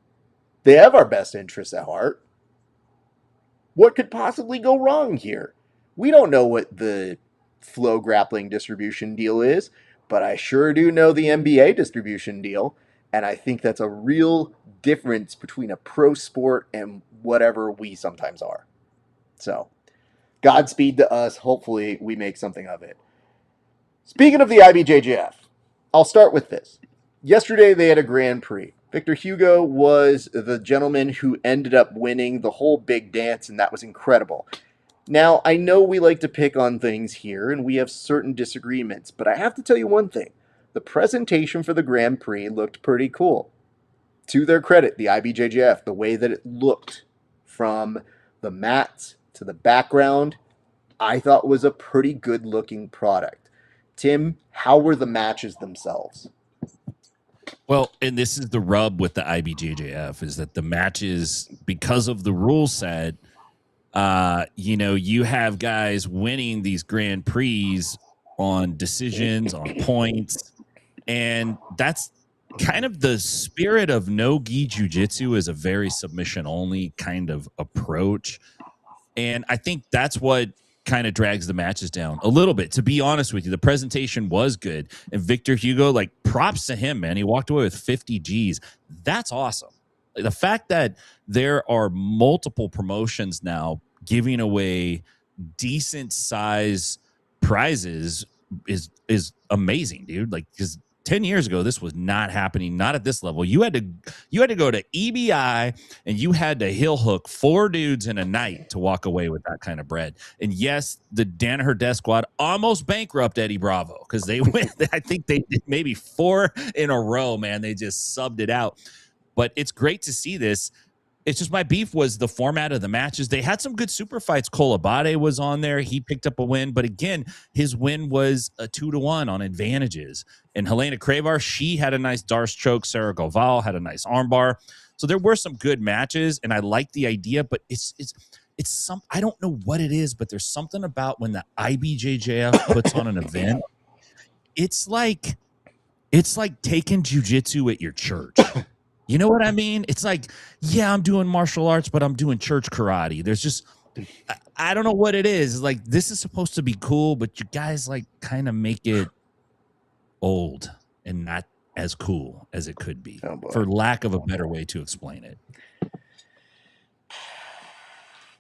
Speaker 1: They have our best interests at heart. What could possibly go wrong here? We don't know what the Flow Grappling distribution deal is, but I sure do know the NBA distribution deal, and I think that's a real difference between a pro sport and whatever we sometimes are. So, Godspeed to us. Hopefully, we make something of it. Speaking of the IBJJF, I'll start with this. Yesterday, they had a Grand Prix. Victor Hugo was the gentleman who ended up winning the whole big dance, and that was incredible. Now, I know we like to pick on things here, and we have certain disagreements, but I have to tell you one thing. The presentation for the Grand Prix looked pretty cool. To their credit, the IBJJF, the way that it looked from the mats to the background, I thought was a pretty good looking product. Tim, how were the matches themselves?
Speaker 2: Well, and this is the rub with the IBJJF is that the matches, because of the rule set, you have guys winning these Grand Prix on decisions, on points, and that's kind of the spirit of no-gi jiu-jitsu is a very submission-only kind of approach. And I think that's what kind of drags the matches down a little bit. To be honest with you, the presentation was good. And Victor Hugo, like, props to him, man. He walked away with 50 Gs. That's awesome. The fact that there are multiple promotions now giving away decent size prizes is amazing, dude. Like, because 10 years ago, this was not happening, not at this level. You had to go to EBI and you had to heel hook 4 dudes in a night to walk away with that kind of bread. And yes, the Danaher Death Squad almost bankrupt Eddie Bravo because they went, I think they did maybe 4 in a row, man. They just subbed it out. But it's great to see this. It's just my beef was the format of the matches. They had some good super fights. Cole Abate was on there. He picked up a win. But again, his win was a 2-1 on advantages. And Helena Cravar, she had a nice Darce choke. Sarah Goval had a nice armbar. So there were some good matches, and I like the idea. But it's some, I don't know what it is, but there's something about when the IBJJF puts on an event. It's like taking jiu-jitsu at your church. You know what I mean? It's like, yeah, I'm doing martial arts, but I'm doing church karate. There's just, I don't know what it is. It's like, this is supposed to be cool, but you guys like kind of make it old and not as cool as it could be, for lack of a better way to explain it.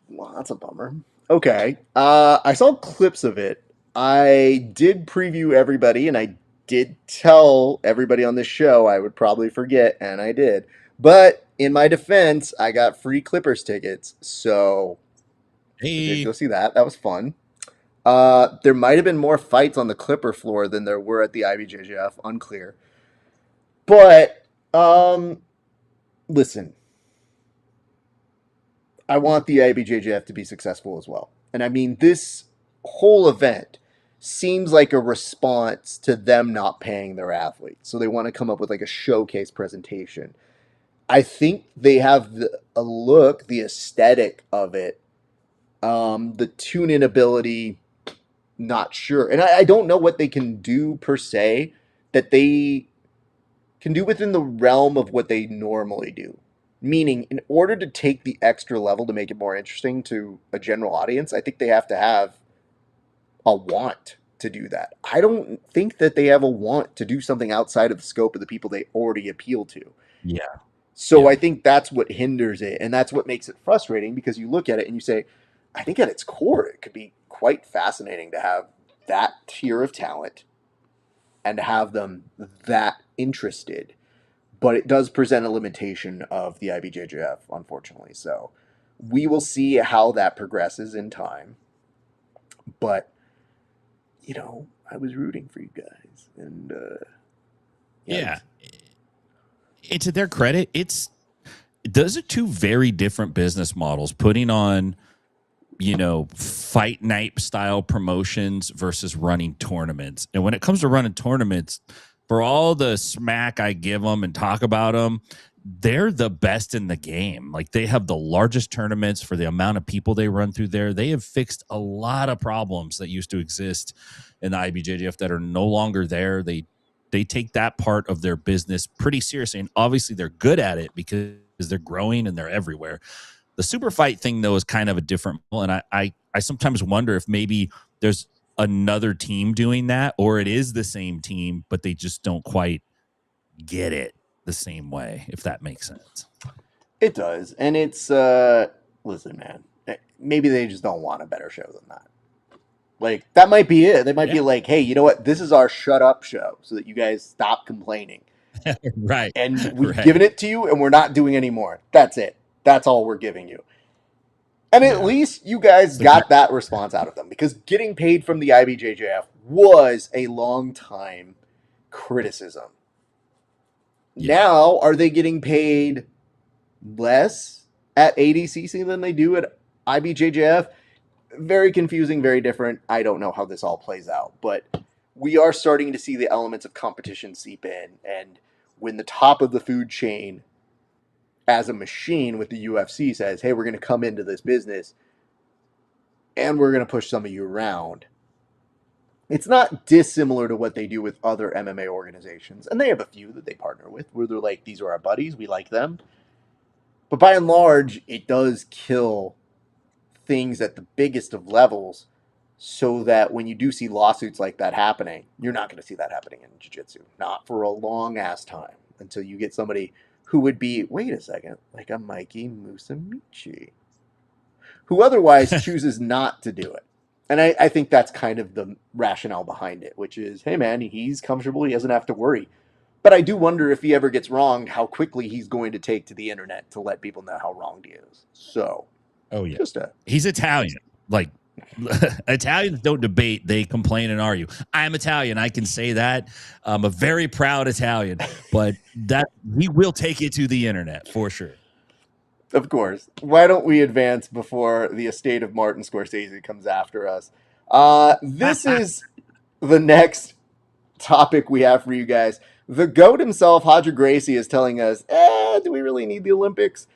Speaker 1: Well, that's a bummer. Okay. I saw clips of it. I did preview everybody, and I did tell everybody on this show I would probably forget, and I did. But in my defense, I got free Clippers tickets, so I did go see that. That was fun. There might have been more fights on the Clipper floor than there were at the IBJJF. Unclear. But, listen. I want the IBJJF to be successful as well. And I mean, this whole event seems like a response to them not paying their athletes. So they want to come up with like a showcase presentation. I think they have a look, the aesthetic of it, the tune-in ability, not sure. And I don't know what they can do per se that they can do within the realm of what they normally do. Meaning, in order to take the extra level to make it more interesting to a general audience, I think they have to have a want to do that. I don't think that they have a want to do something outside of the scope of the people they already appeal to.
Speaker 2: Yeah.
Speaker 1: So I think that's what hinders it, and that's what makes it frustrating, because you look at it and you say, I think at its core, it could be quite fascinating to have that tier of talent and to have them that interested. But it does present a limitation of the IBJJF, unfortunately. So we will see how that progresses in time. But, you know, I was rooting for you guys. And,
Speaker 2: yeah. And to their credit, those are 2 very different business models, putting on, you know, fight night style promotions versus running tournaments. And when it comes to running tournaments, for all the smack I give them and talk about them, they're the best in the game. Like, they have the largest tournaments for the amount of people they run through there. They have fixed a lot of problems that used to exist in the IBJJF that are no longer there. They take that part of their business pretty seriously. And obviously they're good at it because they're growing and they're everywhere. The super fight thing, though, is kind of a different, and I sometimes wonder if maybe there's another team doing that, or it is the same team, but they just don't quite get it the same way, if that makes sense.
Speaker 1: It does. And it's, listen, man, maybe they just don't want a better show than that. Like, that might be it. They might be like, hey, you know what? This is our shut up show so that you guys stop complaining.
Speaker 2: Right.
Speaker 1: And we've given it to you and we're not doing any more. That's it. That's all we're giving you. And at least you guys got that response out of them, because getting paid from the IBJJF was a long time criticism. Now, are they getting paid less at ADCC than they do at IBJJF? Very confusing, very different. I don't know how this all plays out, but we are starting to see the elements of competition seep in. And when the top of the food chain as a machine with the UFC says, hey, we're going to come into this business and we're going to push some of you around, it's not dissimilar to what they do with other MMA organizations. And they have a few that they partner with where they're like, these are our buddies, we like them. But by and large, it does kill things at the biggest of levels, so that when you do see lawsuits like that happening, you're not going to see that happening in jiu-jitsu. Not for a long ass time, until you get somebody who would be, wait a second, like a Mikey Musumeci, who otherwise chooses not to do it. And I think that's kind of the rationale behind it, which is, hey man, he's comfortable, he doesn't have to worry. But I do wonder, if he ever gets wronged, how quickly he's going to take to the internet to let people know how wronged he is. So,
Speaker 2: he's Italian. Like, Italians don't debate, they complain and argue. I'm Italian, I can say that. I'm a very proud Italian, but that he will take it to the internet for sure.
Speaker 1: Of course. Why don't we advance before the estate of Martin Scorsese comes after us? This is the next topic we have for you guys. The GOAT himself, Roger Gracie, is telling us, do we really need the Olympics?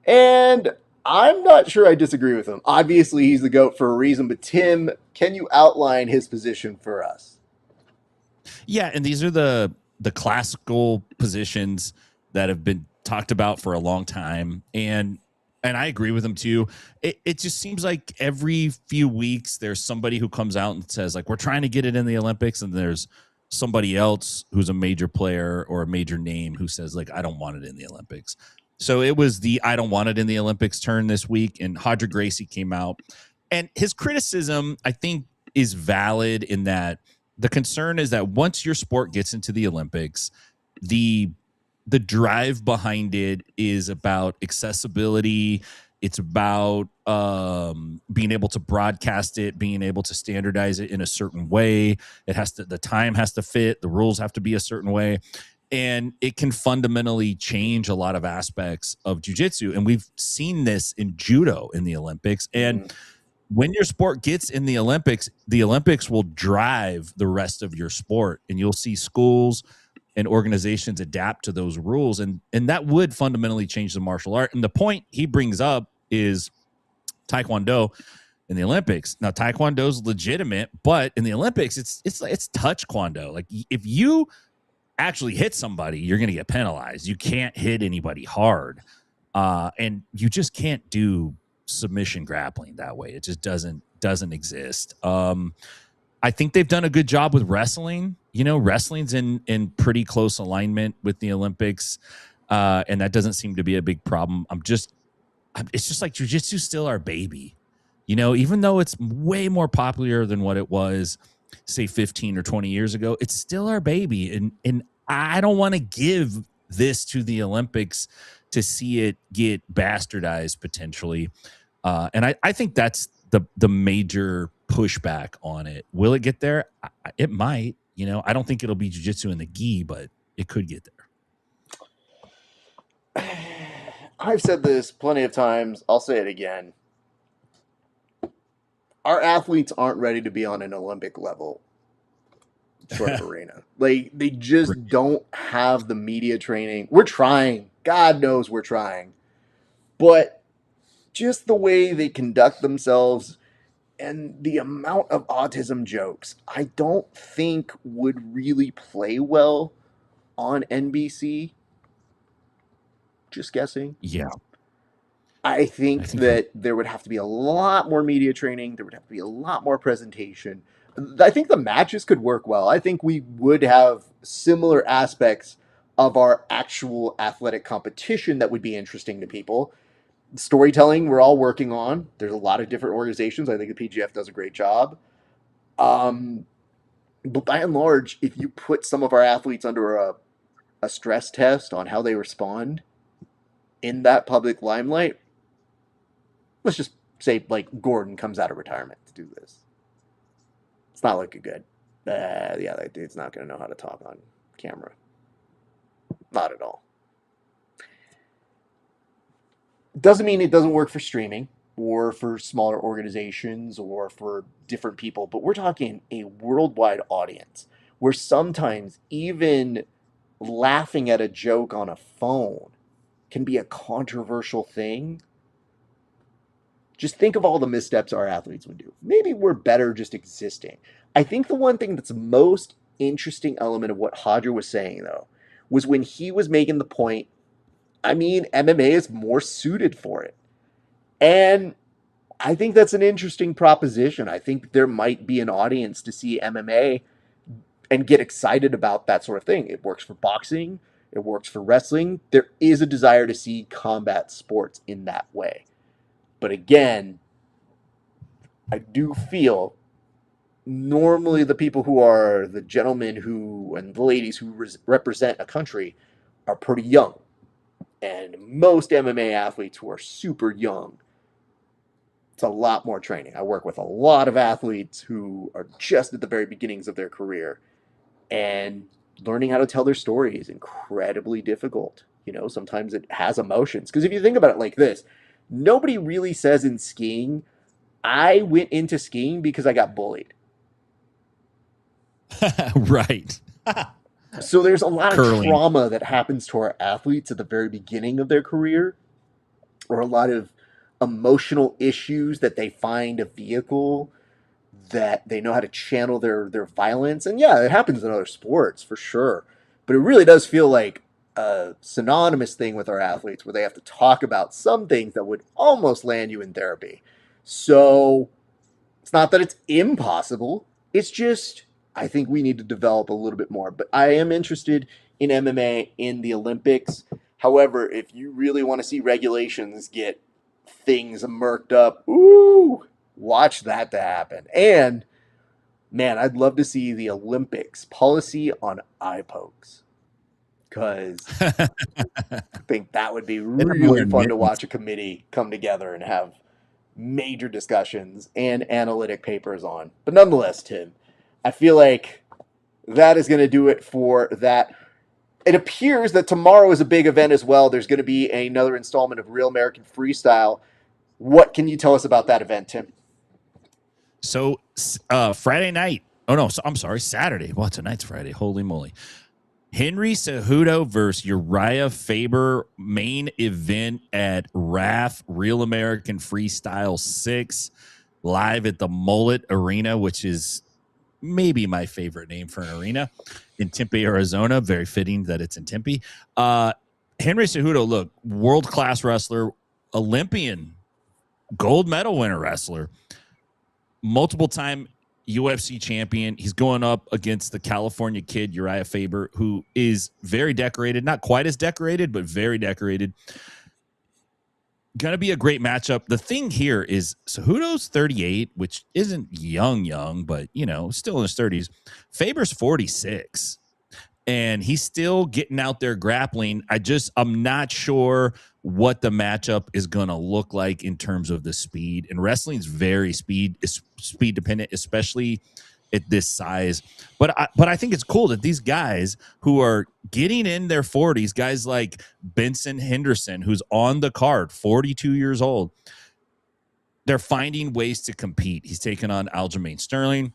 Speaker 1: And I'm not sure I disagree with him. Obviously, he's the GOAT for a reason, but Tim, can you outline his position for us?
Speaker 2: Yeah, and these are the classical positions that have been talked about for a long time, and I agree with him too. It just seems like every few weeks there's somebody who comes out and says, like, we're trying to get it in the Olympics, and there's somebody else who's a major player or a major name who says, like, I don't want it in the Olympics. So it was the I don't want it in the Olympics turn this week, and Roger Gracie came out, and his criticism, I think, is valid in that the concern is that once your sport gets into the Olympics, the drive behind it is about accessibility. It's about being able to broadcast it, being able to standardize it in a certain way. The time has to fit, the rules have to be a certain way. And it can fundamentally change a lot of aspects of jiu-jitsu. And we've seen this in judo in the Olympics. And when your sport gets in the Olympics will drive the rest of your sport. And you'll see schools and organizations adapt to those rules. And that would fundamentally change the martial art. And the point he brings up is Taekwondo in the Olympics. Now, Taekwondo is legitimate, but in the Olympics, it's touch Kwando. Like, if you actually hit somebody, you're going to get penalized. You can't hit anybody hard. And you just can't do submission grappling that way. It just doesn't exist. I think they've done a good job with wrestling. You know, wrestling's in pretty close alignment with the Olympics. And that doesn't seem to be a big problem. It's just like jiu-jitsu's still our baby. You know, even though it's way more popular than what it was, say 15 or 20 years ago, it's still our baby. And I don't want to give this to the Olympics to see it get bastardized potentially. And I think that's the major pushback on it. Will it get there? It might. You know, I don't think it'll be jiu-jitsu in the gi, but it could get there.
Speaker 1: I've said this plenty of times. I'll say it again. Our athletes aren't ready to be on an Olympic level sort of arena. Like, they just don't have the media training. We're trying. God knows we're trying. But just the way they conduct themselves and the amount of autism jokes, I don't think would really play well on NBC. Just guessing.
Speaker 2: Yeah.
Speaker 1: I
Speaker 2: I
Speaker 1: think
Speaker 2: think you're
Speaker 1: that there would have to be a lot more media training. There would have to be a lot more presentation. I think the matches could work well. I think we would have similar aspects of our actual athletic competition that would be interesting to people. Storytelling, we're all working on. There's a lot of different organizations. I think the PGF does a great job. Um, but by and large, if you put some of our athletes under a stress test on how they respond in that public limelight, let's just say like Gordon comes out of retirement to do this. It's not looking good. Yeah, that dude's not going to know how to talk on camera. Not at all. Doesn't mean it doesn't work for streaming or for smaller organizations or for different people, but we're talking a worldwide audience where sometimes even laughing at a joke on a phone can be a controversial thing. Just think of all the missteps our athletes would do. Maybe we're better just existing. I think the one thing that's most interesting element of what Hodger was saying, though, was when he was making the point, I mean, MMA is more suited for it. And I think that's an interesting proposition. I think there might be an audience to see MMA and get excited about that sort of thing. It works for boxing, it works for wrestling. There is a desire to see combat sports in that way. But again, I do feel normally the people who are the gentlemen who and the ladies who represent a country are pretty young. And most MMA athletes who are super young, it's a lot more training. I work with a lot of athletes who are just at the very beginnings of their career, and learning how to tell their story is incredibly difficult. You know, sometimes it has emotions. Because if you think about it like this, nobody really says in skiing, I went into skiing because I got bullied.
Speaker 2: right.
Speaker 1: So there's a lot of
Speaker 2: Curling.
Speaker 1: trauma that happens to our athletes at the very beginning of their career, or a lot of emotional issues that they find a vehicle that they know how to channel their violence. And yeah, it happens in other sports for sure. But it really does feel like a synonymous thing with our athletes where they have to talk about some things that would almost land you in therapy. So it's not that it's impossible. It's just, I think we need to develop a little bit more. But I am interested in MMA in the Olympics. However, if you really want to see regulations get things murked up, ooh, watch that to happen. And man, I'd love to see the Olympics policy on eye pokes, because I think that would be really fun to watch a committee come together and have major discussions and analytic papers on. But nonetheless, Tim, I feel like that is going to do it for that. It appears that tomorrow is a big event as well. There's going to be another installment of Real American Freestyle. What can you tell us about that event, Tim?
Speaker 2: So Friday night. Oh, no. I'm sorry. Saturday. Well, tonight's Friday. Holy moly. Henry Cejudo versus Uriah Faber, main event at RAF, Real American Freestyle 6, live at the Mullet Arena, which is maybe my favorite name for an arena in Tempe, Arizona. Very fitting that it's in Tempe. Henry Cejudo, look, world-class wrestler, Olympian, gold medal winner wrestler, multiple-time UFC champion. He's going up against the California kid, Uriah Faber, who is very decorated. Not quite as decorated, but very decorated. Going to be a great matchup. The thing here is Cejudo's 38, which isn't young, but, you know, still in his 30s. Faber's 46. And he's still getting out there grappling. I'm not sure what the matchup is going to look like in terms of the speed. And wrestling's very speed dependent, especially at this size. But I think it's cool that these guys who are getting in their 40s, guys like Benson Henderson, who's on the card, 42 years old, they're finding ways to compete. He's taking on Aljamain Sterling.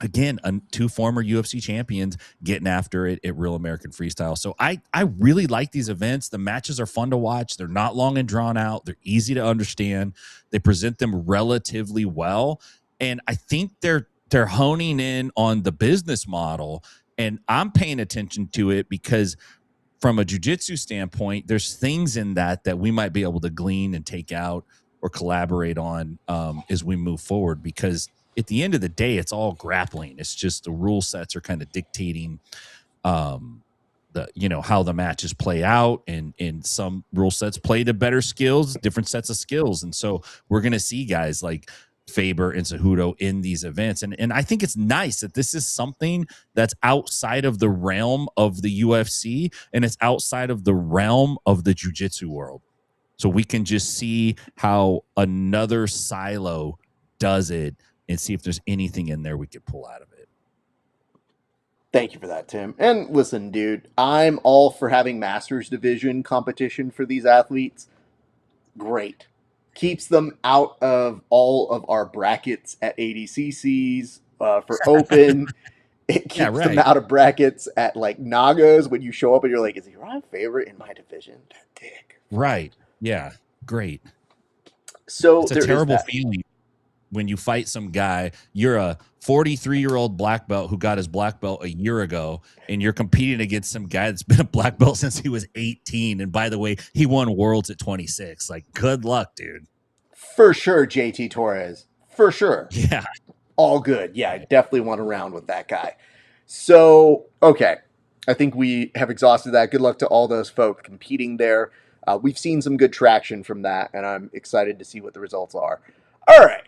Speaker 2: Again, two former UFC champions getting after it at Real American Freestyle. So I really like these events. The matches are fun to watch. They're not long and drawn out. They're easy to understand. They present them relatively well. And I think they're honing in on the business model. And I'm paying attention to it because from a jiu-jitsu standpoint, there's things in that we might be able to glean and take out or collaborate on as we move forward, because at the end of the day, it's all grappling. It's just the rule sets are kind of dictating how the matches play out, and some rule sets play to better skills, different sets of skills. And so we're going to see guys like Faber and Cejudo in these events. And I think it's nice that this is something that's outside of the realm of the UFC, and it's outside of the realm of the jiu-jitsu world. So we can just see how another silo does it and see if there's anything in there we could pull out of it.
Speaker 1: Thank you for that, Tim. And listen, dude, I'm all for having Masters Division competition for these athletes. Great. Keeps them out of all of our brackets at ADCCs for Open. It keeps them out of brackets at like Nagas when you show up and you're like, is he my favorite in my division? That dick.
Speaker 2: Right. Yeah. Great.
Speaker 1: So
Speaker 2: it's a terrible feeling when you fight some guy. You're a 43-year-old black belt who got his black belt a year ago, and you're competing against some guy that's been a black belt since he was 18. And by the way, he won worlds at 26. Like, good luck, dude.
Speaker 1: For sure, JT Torres. For sure.
Speaker 2: Yeah.
Speaker 1: All good. Yeah, I definitely want to round with that guy. So, okay. I think we have exhausted that. Good luck to all those folks competing there. We've seen some good traction from that, and I'm excited to see what the results are. All right.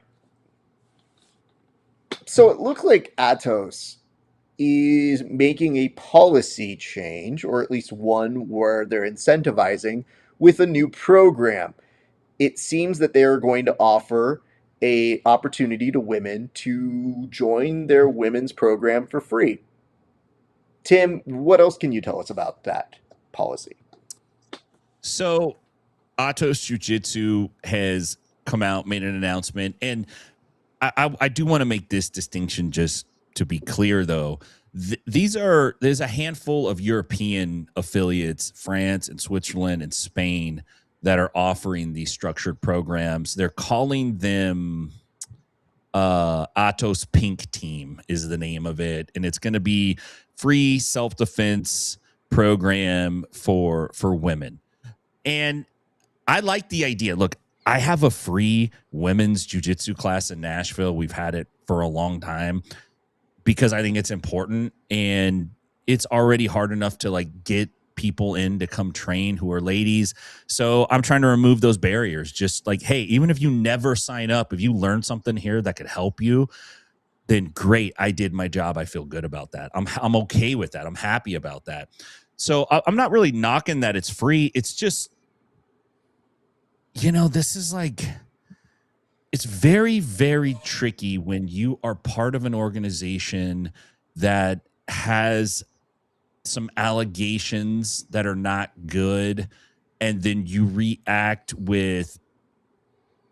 Speaker 1: So it looks like ATOS is making a policy change, or at least one where they're incentivizing with a new program. It seems that they are going to offer an opportunity to women to join their women's program for free. Tim, what else can you tell us about that policy?
Speaker 2: So ATOS Jiu-Jitsu has come out, made an announcement, and I do want to make this distinction just to be clear, though. There's a handful of European affiliates, France and Switzerland and Spain, that are offering these structured programs. They're calling them ATOS Pink Team is the name of it, and it's going to be free self-defense program for women. And I like the idea. Look, I have a free women's jiu-jitsu class in Nashville. We've had it for a long time because I think it's important, and it's already hard enough to like get people in to come train who are ladies. So I'm trying to remove those barriers. Just like, hey, even if you never sign up, if you learn something here that could help you, then great. I did my job. I feel good about that. I'm okay with that. I'm happy about that. So I'm not really knocking that it's free. It's just, this is like, it's very, very tricky when you are part of an organization that has some allegations that are not good, and then you react with,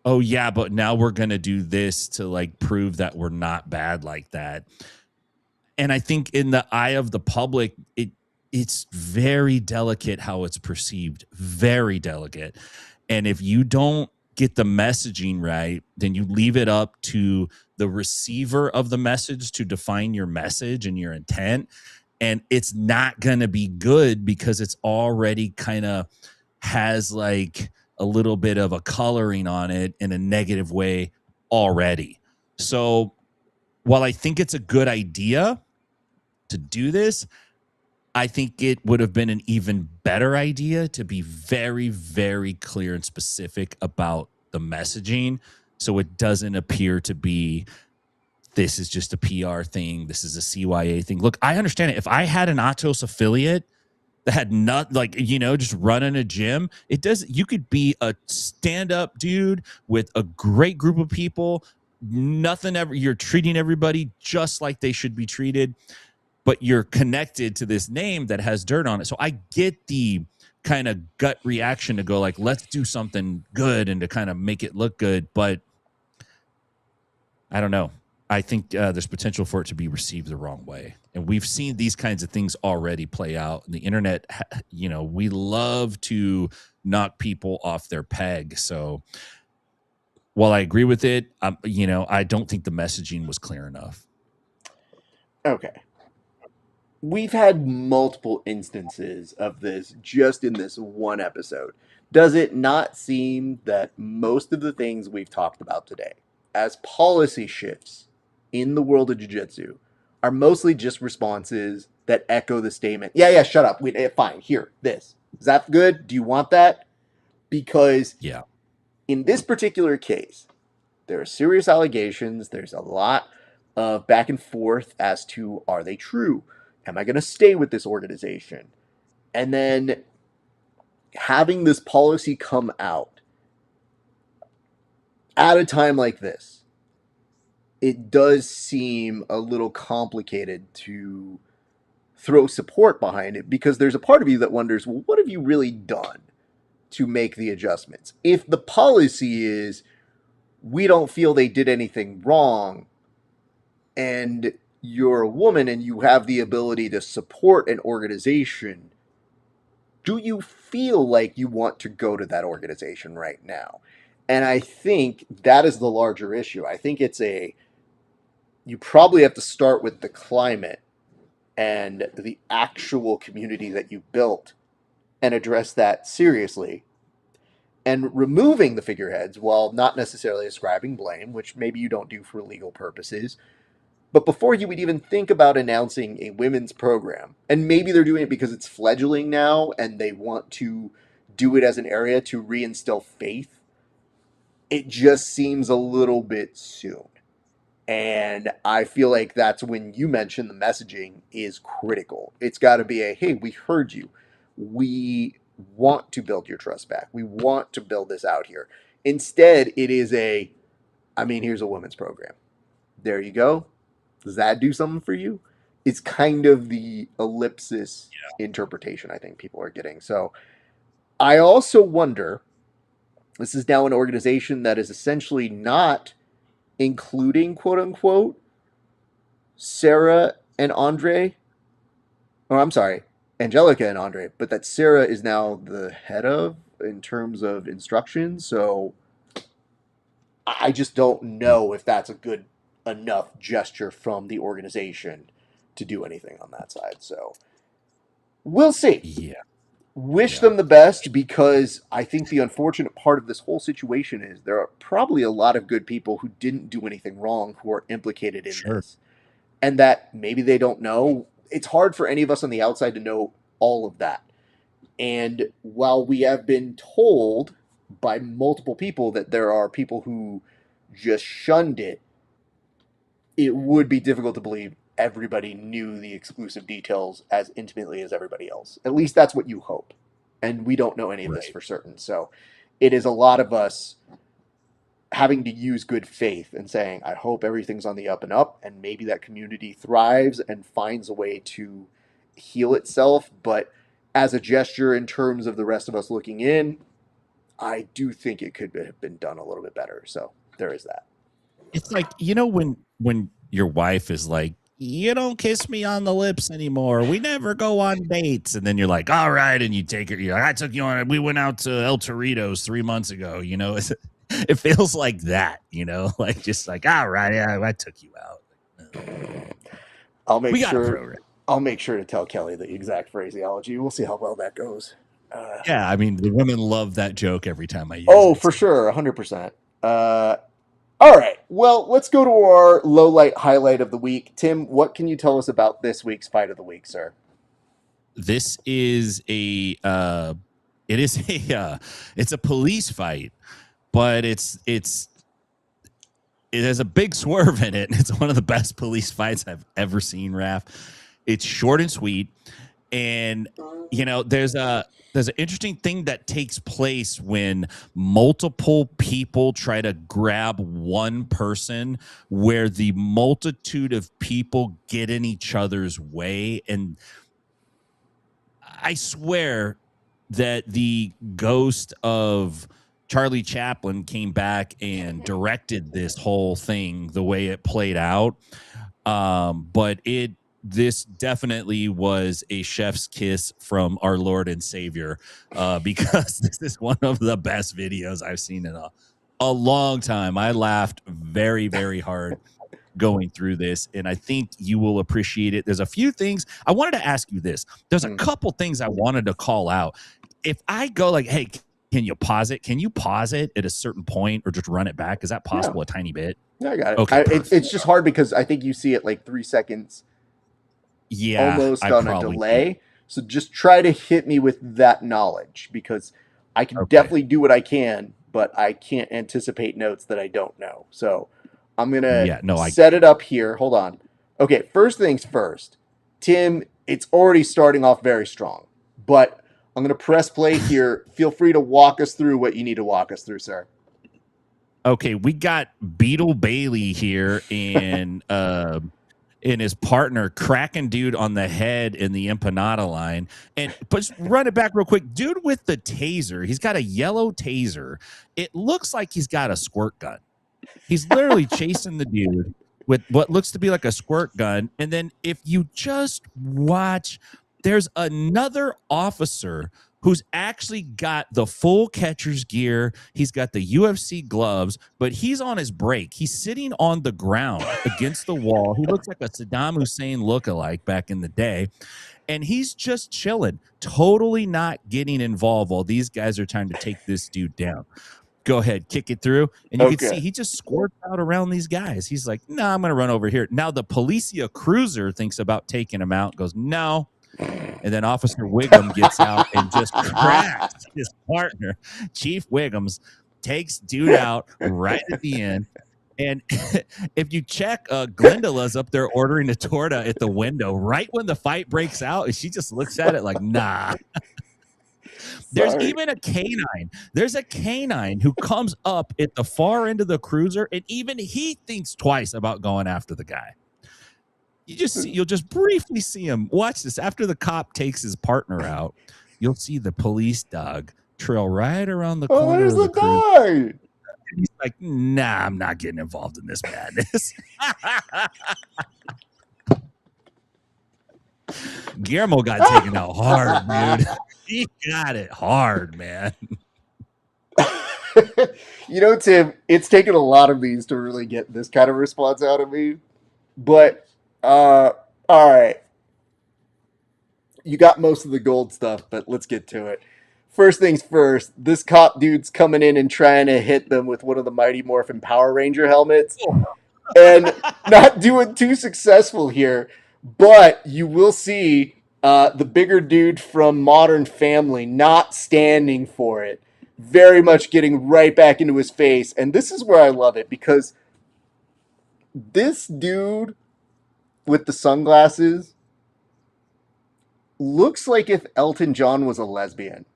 Speaker 2: oh yeah, but now we're going to do this to like prove that we're not bad like that. And I think in the eye of the public, it's very delicate how it's perceived, very delicate. And if you don't get the messaging right, then you leave it up to the receiver of the message to define your message and your intent. And it's not going to be good because it's already kind of has like a little bit of a coloring on it in a negative way already. So while I think it's a good idea to do this, I think it would have been an even better idea to be very, very clear and specific about the messaging, so it doesn't appear to be, this is just a PR thing, this is a CYA thing. Look, I understand it. If I had an ATOS affiliate that had not, like, just running a gym, you could be a stand-up dude with a great group of people, you're treating everybody just like they should be treated, but you're connected to this name that has dirt on it. So I get the kind of gut reaction to go like, let's do something good and to kind of make it look good. But I don't know. I think there's potential for it to be received the wrong way. And we've seen these kinds of things already play out. The internet, we love to knock people off their peg. So while I agree with it, I don't think the messaging was clear enough.
Speaker 1: Okay. we've had multiple instances of this just in this one episode. Does it not seem that most of the things we've talked about today as policy shifts in the world of jiu-jitsu are mostly just responses that echo the statement, yeah, yeah, shut up. Fine, here, this. Is that good? Do you want that? Because
Speaker 2: Yeah.
Speaker 1: in this particular case, there are serious allegations. There's a lot of back and forth as to are they true? Am I going to stay with this organization? And then having this policy come out at a time like this, it does seem a little complicated to throw support behind it because there's a part of you that wonders, well, what have you really done to make the adjustments? If the policy is we don't feel they did anything wrong, and you're a woman and you have the ability to support an organization, do you feel like you want to go to that organization right now? And I think that is the larger issue. I think you probably have to start with the climate and the actual community that you built and address that seriously. And removing the figureheads, while not necessarily ascribing blame, which maybe you don't do for legal purposes, but before you would even think about announcing a women's program, and maybe they're doing it because it's fledgling now and they want to do it as an area to reinstill faith, it just seems a little bit soon. And I feel like that's when you mentioned the messaging is critical. It's got to be hey, we heard you. We want to build your trust back. We want to build this out here. Instead, it is here's a women's program. There you go. Does that do something for you? It's kind of the ellipsis interpretation I think people are getting. So I also wonder, this is now an organization that is essentially not including, quote unquote, Sarah and Andre, or I'm sorry, Angelica and Andre, but that Sarah is now the head of in terms of instruction. So I just don't know if that's a good enough gesture from the organization to do anything on that side. So we'll see.
Speaker 2: Yeah.
Speaker 1: Wish them the best, because I think the unfortunate part of this whole situation is there are probably a lot of good people who didn't do anything wrong who are implicated in this. And that maybe they don't know. It's hard for any of us on the outside to know all of that. And while we have been told by multiple people that there are people who just shunned it, it would be difficult to believe everybody knew the exclusive details as intimately as everybody else. At least that's what you hope. And we don't know any of this for certain. So it is a lot of us having to use good faith and saying, I hope everything's on the up and up, and maybe that community thrives and finds a way to heal itself. But as a gesture in terms of the rest of us looking in, I do think it could have been done a little bit better. So there is that.
Speaker 2: It's like, when your wife is like, you don't kiss me on the lips anymore. We never go on dates. And then you're like, all right. And you take her. You're like, I took you on. We went out to El Torito's 3 months ago. It feels like that, like just like, all right. Yeah, I took you out.
Speaker 1: I'll make sure to tell Kelly the exact phraseology. We'll see how well that goes.
Speaker 2: Yeah. I mean, the women love that joke every time I use it.
Speaker 1: Oh, for sure. 100%. All right. Well, let's go to our low light highlight of the week. Tim, what can you tell us about this week's fight of the week, sir?
Speaker 2: This is it's a police fight, but it has a big swerve in it. It's one of the best police fights I've ever seen, Raf. It's short and sweet. And, there's an interesting thing that takes place when multiple people try to grab one person, where the multitude of people get in each other's way. And I swear that the ghost of Charlie Chaplin came back and directed this whole thing the way it played out. But this definitely was a chef's kiss from our Lord and Savior, because this is one of the best videos I've seen in a long time. I laughed very, very hard. going through this, and I think you will appreciate it. There's a few things I wanted to ask you this. There's a couple things I wanted to call out. If I go like, hey, can you pause it? Can you pause it at a certain point or just run it back? Is that possible a tiny bit?
Speaker 1: Yeah, I got it.
Speaker 2: Okay,
Speaker 1: it's just hard because I think you see it like 3 seconds almost on a delay. So just try to hit me with that knowledge because I can definitely do what I can, but I can't anticipate notes that I don't know. So I'm going to set it up here. Hold on. Okay, first things first. Tim, it's already starting off very strong, but I'm going to press play here. Feel free to walk us through what you need to walk us through, sir.
Speaker 2: Okay, we got Beetle Bailey here and his partner cracking dude on the head in the empanada line. And but just run it back real quick. Dude with the taser, he's got a yellow taser. It looks like he's got a squirt gun. He's literally chasing the dude with what looks to be like a squirt gun. And then if you just watch, there's another officer who's actually got the full catcher's gear. He's got the UFC gloves, but he's on his break. He's sitting on the ground against the wall. He looks like a Saddam Hussein lookalike back in the day. And he's just chilling, totally not getting involved while these guys are trying to take this dude down. Go ahead, kick it through. And you can see he just squirts out around these guys. He's like, nah, I'm going to run over here. Now the Policia cruiser thinks about taking him out, goes, no. And then Officer Wiggum gets out and just cracks his partner. Chief Wiggums takes dude out right at the end. And if you check, Glendola's up there ordering a torta at the window right when the fight breaks out, and she just looks at it like, nah. There's even a canine. There's a canine who comes up at the far end of the cruiser, and even he thinks twice about going after the guy. You'll just briefly see him. Watch this. After the cop takes his partner out, you'll see the police dog trail right around the corner of the cruiser. He's like, nah, I'm not getting involved in this madness. Guillermo got taken out hard, dude. He got it hard, man.
Speaker 1: You know, Tim, it's taken a lot of these to really get this kind of response out of me. But, all right. You got most of the gold stuff, but let's get to it. First things first, this cop dude's coming in and trying to hit them with one of the Mighty Morphin Power Ranger helmets. And not doing too successful here. But you will see the bigger dude from Modern Family not standing for it. Very much getting right back into his face. And this is where I love it because this dude with the sunglasses looks like if Elton John was a lesbian.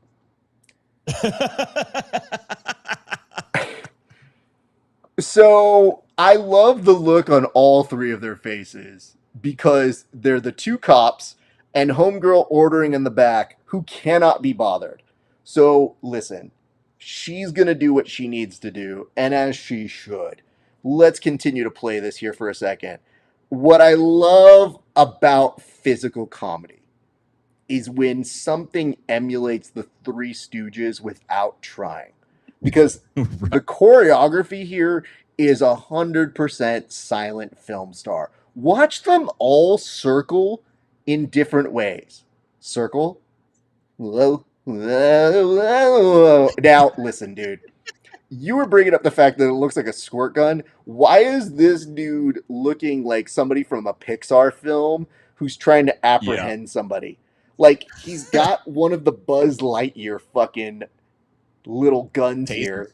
Speaker 1: So I love the look on all three of their faces because they're the two cops and homegirl ordering in the back who cannot be bothered. So listen, she's going to do what she needs to do, and as she should. Let's continue to play this here for a second. What I love about physical comedy is when something emulates the Three Stooges without trying. Because the choreography here is 100% silent film star. Watch them all circle in different ways. Circle. Now, listen, dude. You were bringing up the fact that it looks like a squirt gun. Why is this dude looking like somebody from a Pixar film who's trying to apprehend somebody? Like, he's got one of the Buzz Lightyear fucking little guns here.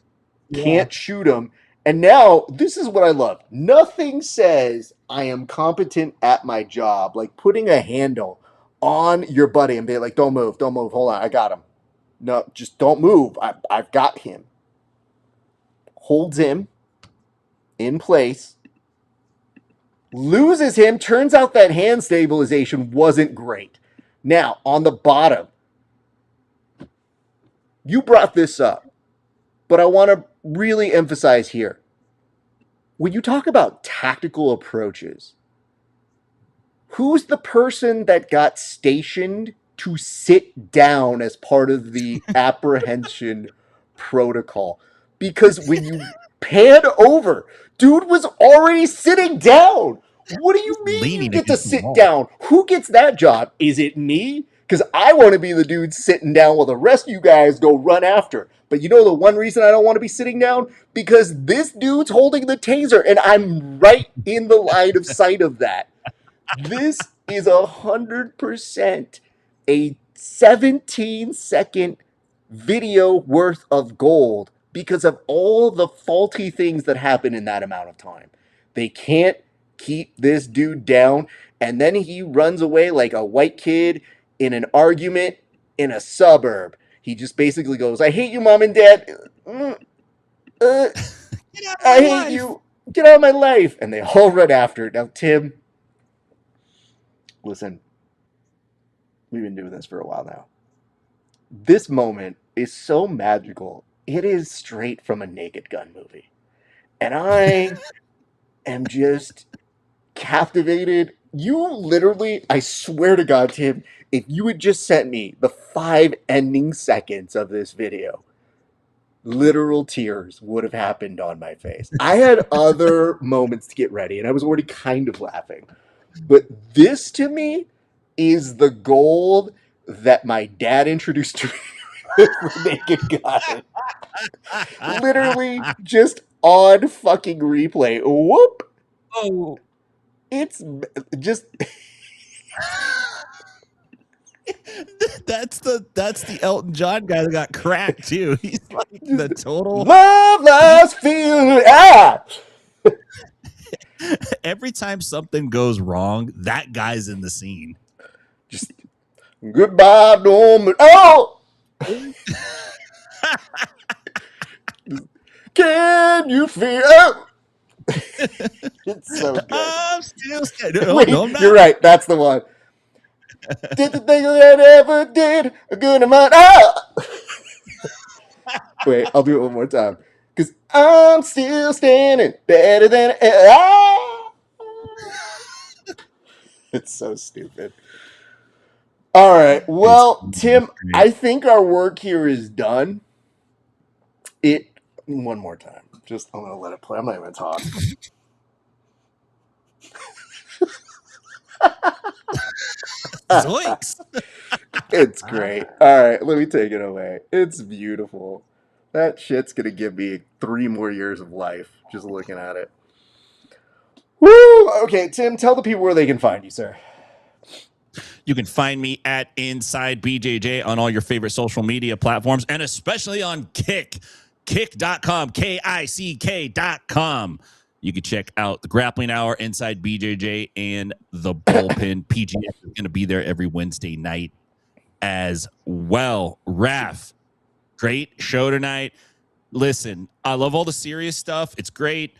Speaker 1: Can't shoot him. And now, this is what I love. Nothing says I am competent at my job, like putting a handle on your buddy and being like, don't move, hold on, I got him. No, just don't move. I've got him. Holds him in place. Loses him. Turns out that hand stabilization wasn't great. Now, on the bottom, you brought this up, but I want to really emphasize here. When you talk about tactical approaches, who's the person that got stationed to sit down as part of the apprehension protocol? Because when you pan over. Dude was already sitting down. What do you mean you
Speaker 2: Leaning
Speaker 1: get to
Speaker 2: against the
Speaker 1: sit
Speaker 2: wall.
Speaker 1: down? Who gets that job? Is it me? Because I want to be the dude sitting down while the rest of you guys go run after. But you know the one reason I don't want to be sitting down? Because this dude's holding the taser and I'm right in the line of sight of that. This is 100% a 17-second video worth of gold because of all the faulty things that happen in that amount of time. They can't keep this dude down, and then he runs away like a white kid in an argument in a suburb. He just basically goes, I hate you, mom and dad.
Speaker 2: Get out of
Speaker 1: I
Speaker 2: my
Speaker 1: hate
Speaker 2: life.
Speaker 1: you. Get out of my life. And they all run after it. Now, Tim, listen, we've been doing this for a while now. This moment is so magical. It is straight from a Naked Gun movie. And I am just captivated. You literally, I swear to God, Tim, if you had just sent me the 5 ending seconds of this video, literal tears would have happened on my face. I had other moments to get ready, and I was already kind of laughing. But this to me is the gold that my dad introduced to me with Naked Gun. Literally just on fucking replay. Whoop!
Speaker 2: Oh.
Speaker 1: It's just
Speaker 2: that's the Elton John guy that got cracked too. He's like the total.
Speaker 1: love, last feeling. Ah!
Speaker 2: Every time something goes wrong, that guy's in the scene.
Speaker 1: Just goodbye, Norman. Oh! Can you feel? Oh! It's so good.
Speaker 2: I'm still scared. No,
Speaker 1: Wait,
Speaker 2: no, I'm not.
Speaker 1: you're right. That's the one. Did the thing that ever did a good amount. Ah! Wait, I'll do it one more time. Because I'm still standing better than. Ah! It's so stupid. All right. Well, Tim, I think our work here is done. It one more time. Just I'm gonna let it play. I'm not even gonna talk.
Speaker 2: Zoinks.
Speaker 1: It's great. All right, let me take it away. It's beautiful. That shit's gonna give me 3 more years of life just looking at it. Woo! Okay, Tim, tell the people where they can find you, sir.
Speaker 2: You can find me at Inside BJJ on all your favorite social media platforms and especially on Kick. Kick.com, KICK.com. You can check out the Grappling Hour, Inside BJJ, and the Bullpen. PGF is going to be there every Wednesday night as well. RAF, great show tonight. Listen, I love all the serious stuff. It's great.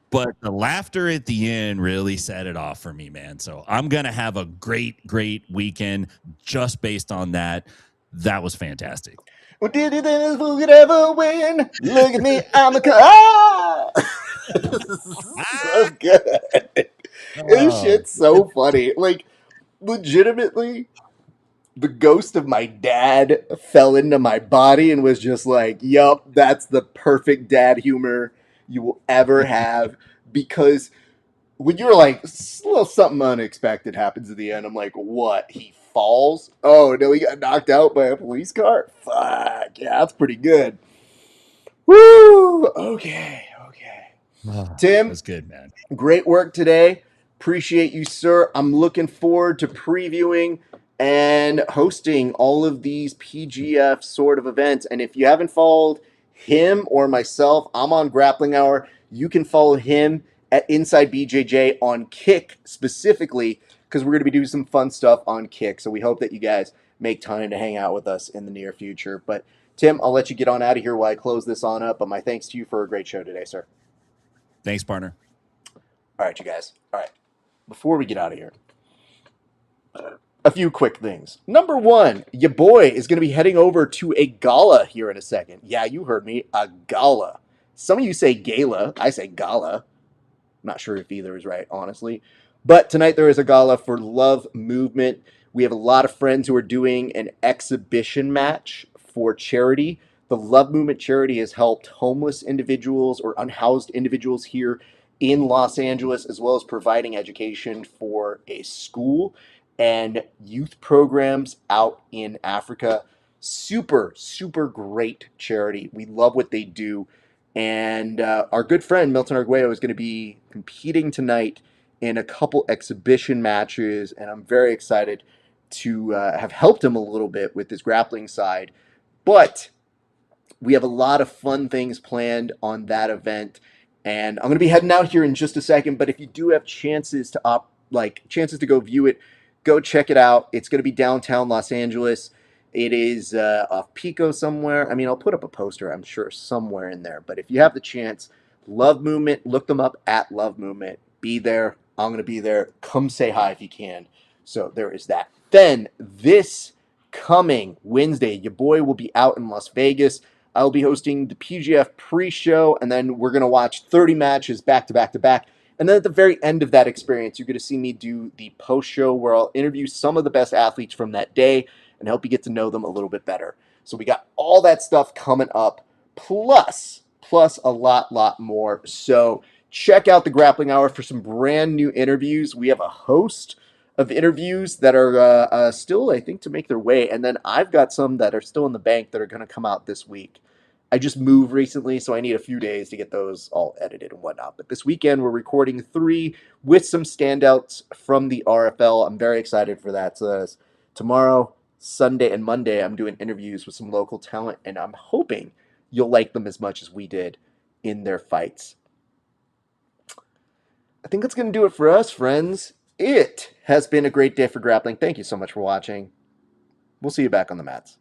Speaker 2: But the laughter at the end really set it off for me, man. So I'm going to have a great, great weekend just based on that. That was fantastic.
Speaker 1: Well, did you think this fool could ever win? Look at me, I'm a ah! So good. This shit's so funny. Like, legitimately, the ghost of my dad fell into my body and was just like, yup, that's the perfect dad humor you will ever have. Because when you're like, a little something unexpected happens at the end, I'm like, what? He falls? Oh, no, he got knocked out by a police car? Fuck, yeah, that's pretty good. Woo! Okay. Tim,
Speaker 2: That's good, man.
Speaker 1: great work today. Appreciate you, sir. I'm looking forward to previewing and hosting all of these PGF sort of events. And if you haven't followed him or myself, I'm on Grappling Hour. You can follow him at Inside BJJ on Kick specifically because we're going to be doing some fun stuff on Kick. So we hope that you guys make time to hang out with us in the near future. But Tim, I'll let you get on out of here while I close this on up. But my thanks to you for a great show today, sir.
Speaker 2: Thanks, partner.
Speaker 1: All right, you guys. All right. Before we get out of here, a few quick things. Number one, your boy is going to be heading over to a gala here in a second. Yeah, you heard me. A gala. Some of you say gala. I say gala. I'm not sure if either is right, honestly. But tonight there is a gala for Love Movement. We have a lot of friends who are doing an exhibition match for charity. The Love Movement charity has helped homeless individuals or unhoused individuals here in Los Angeles, as well as providing education for a school and youth programs out in Africa. Super, super great charity. We love what they do. And our good friend Milton Arguello is going to be competing tonight in a couple exhibition matches, and I'm very excited to have helped him a little bit with his grappling side. But we have a lot of fun things planned on that event, and I'm going to be heading out here in just a second. But if you do have chances to go view it, go check it out. It's going to be downtown Los Angeles. It is off Pico somewhere. I mean, I'll put up a poster, I'm sure, somewhere in there. But if you have the chance, Love Movement, look them up at Love Movement. Be there. I'm going to be there. Come say hi if you can. So there is that. Then this coming Wednesday, your boy will be out in Las Vegas. I'll be hosting the PGF pre-show, and then we're going to watch 30 matches back to back to back. And then at the very end of that experience, you're going to see me do the post-show where I'll interview some of the best athletes from that day and help you get to know them a little bit better. So we got all that stuff coming up, plus a lot more. So check out the Grappling Hour for some brand new interviews. We have a host of interviews that are still, I think, to make their way. And then I've got some that are still in the bank that are going to come out this week. I just moved recently, so I need a few days to get those all edited and whatnot. But this weekend, we're recording 3 with some standouts from the RFL. I'm very excited for that. So tomorrow, Sunday, and Monday, I'm doing interviews with some local talent, and I'm hoping you'll like them as much as we did in their fights. I think that's going to do it for us, friends. It has been a great day for grappling. Thank you so much for watching. We'll see you back on the mats.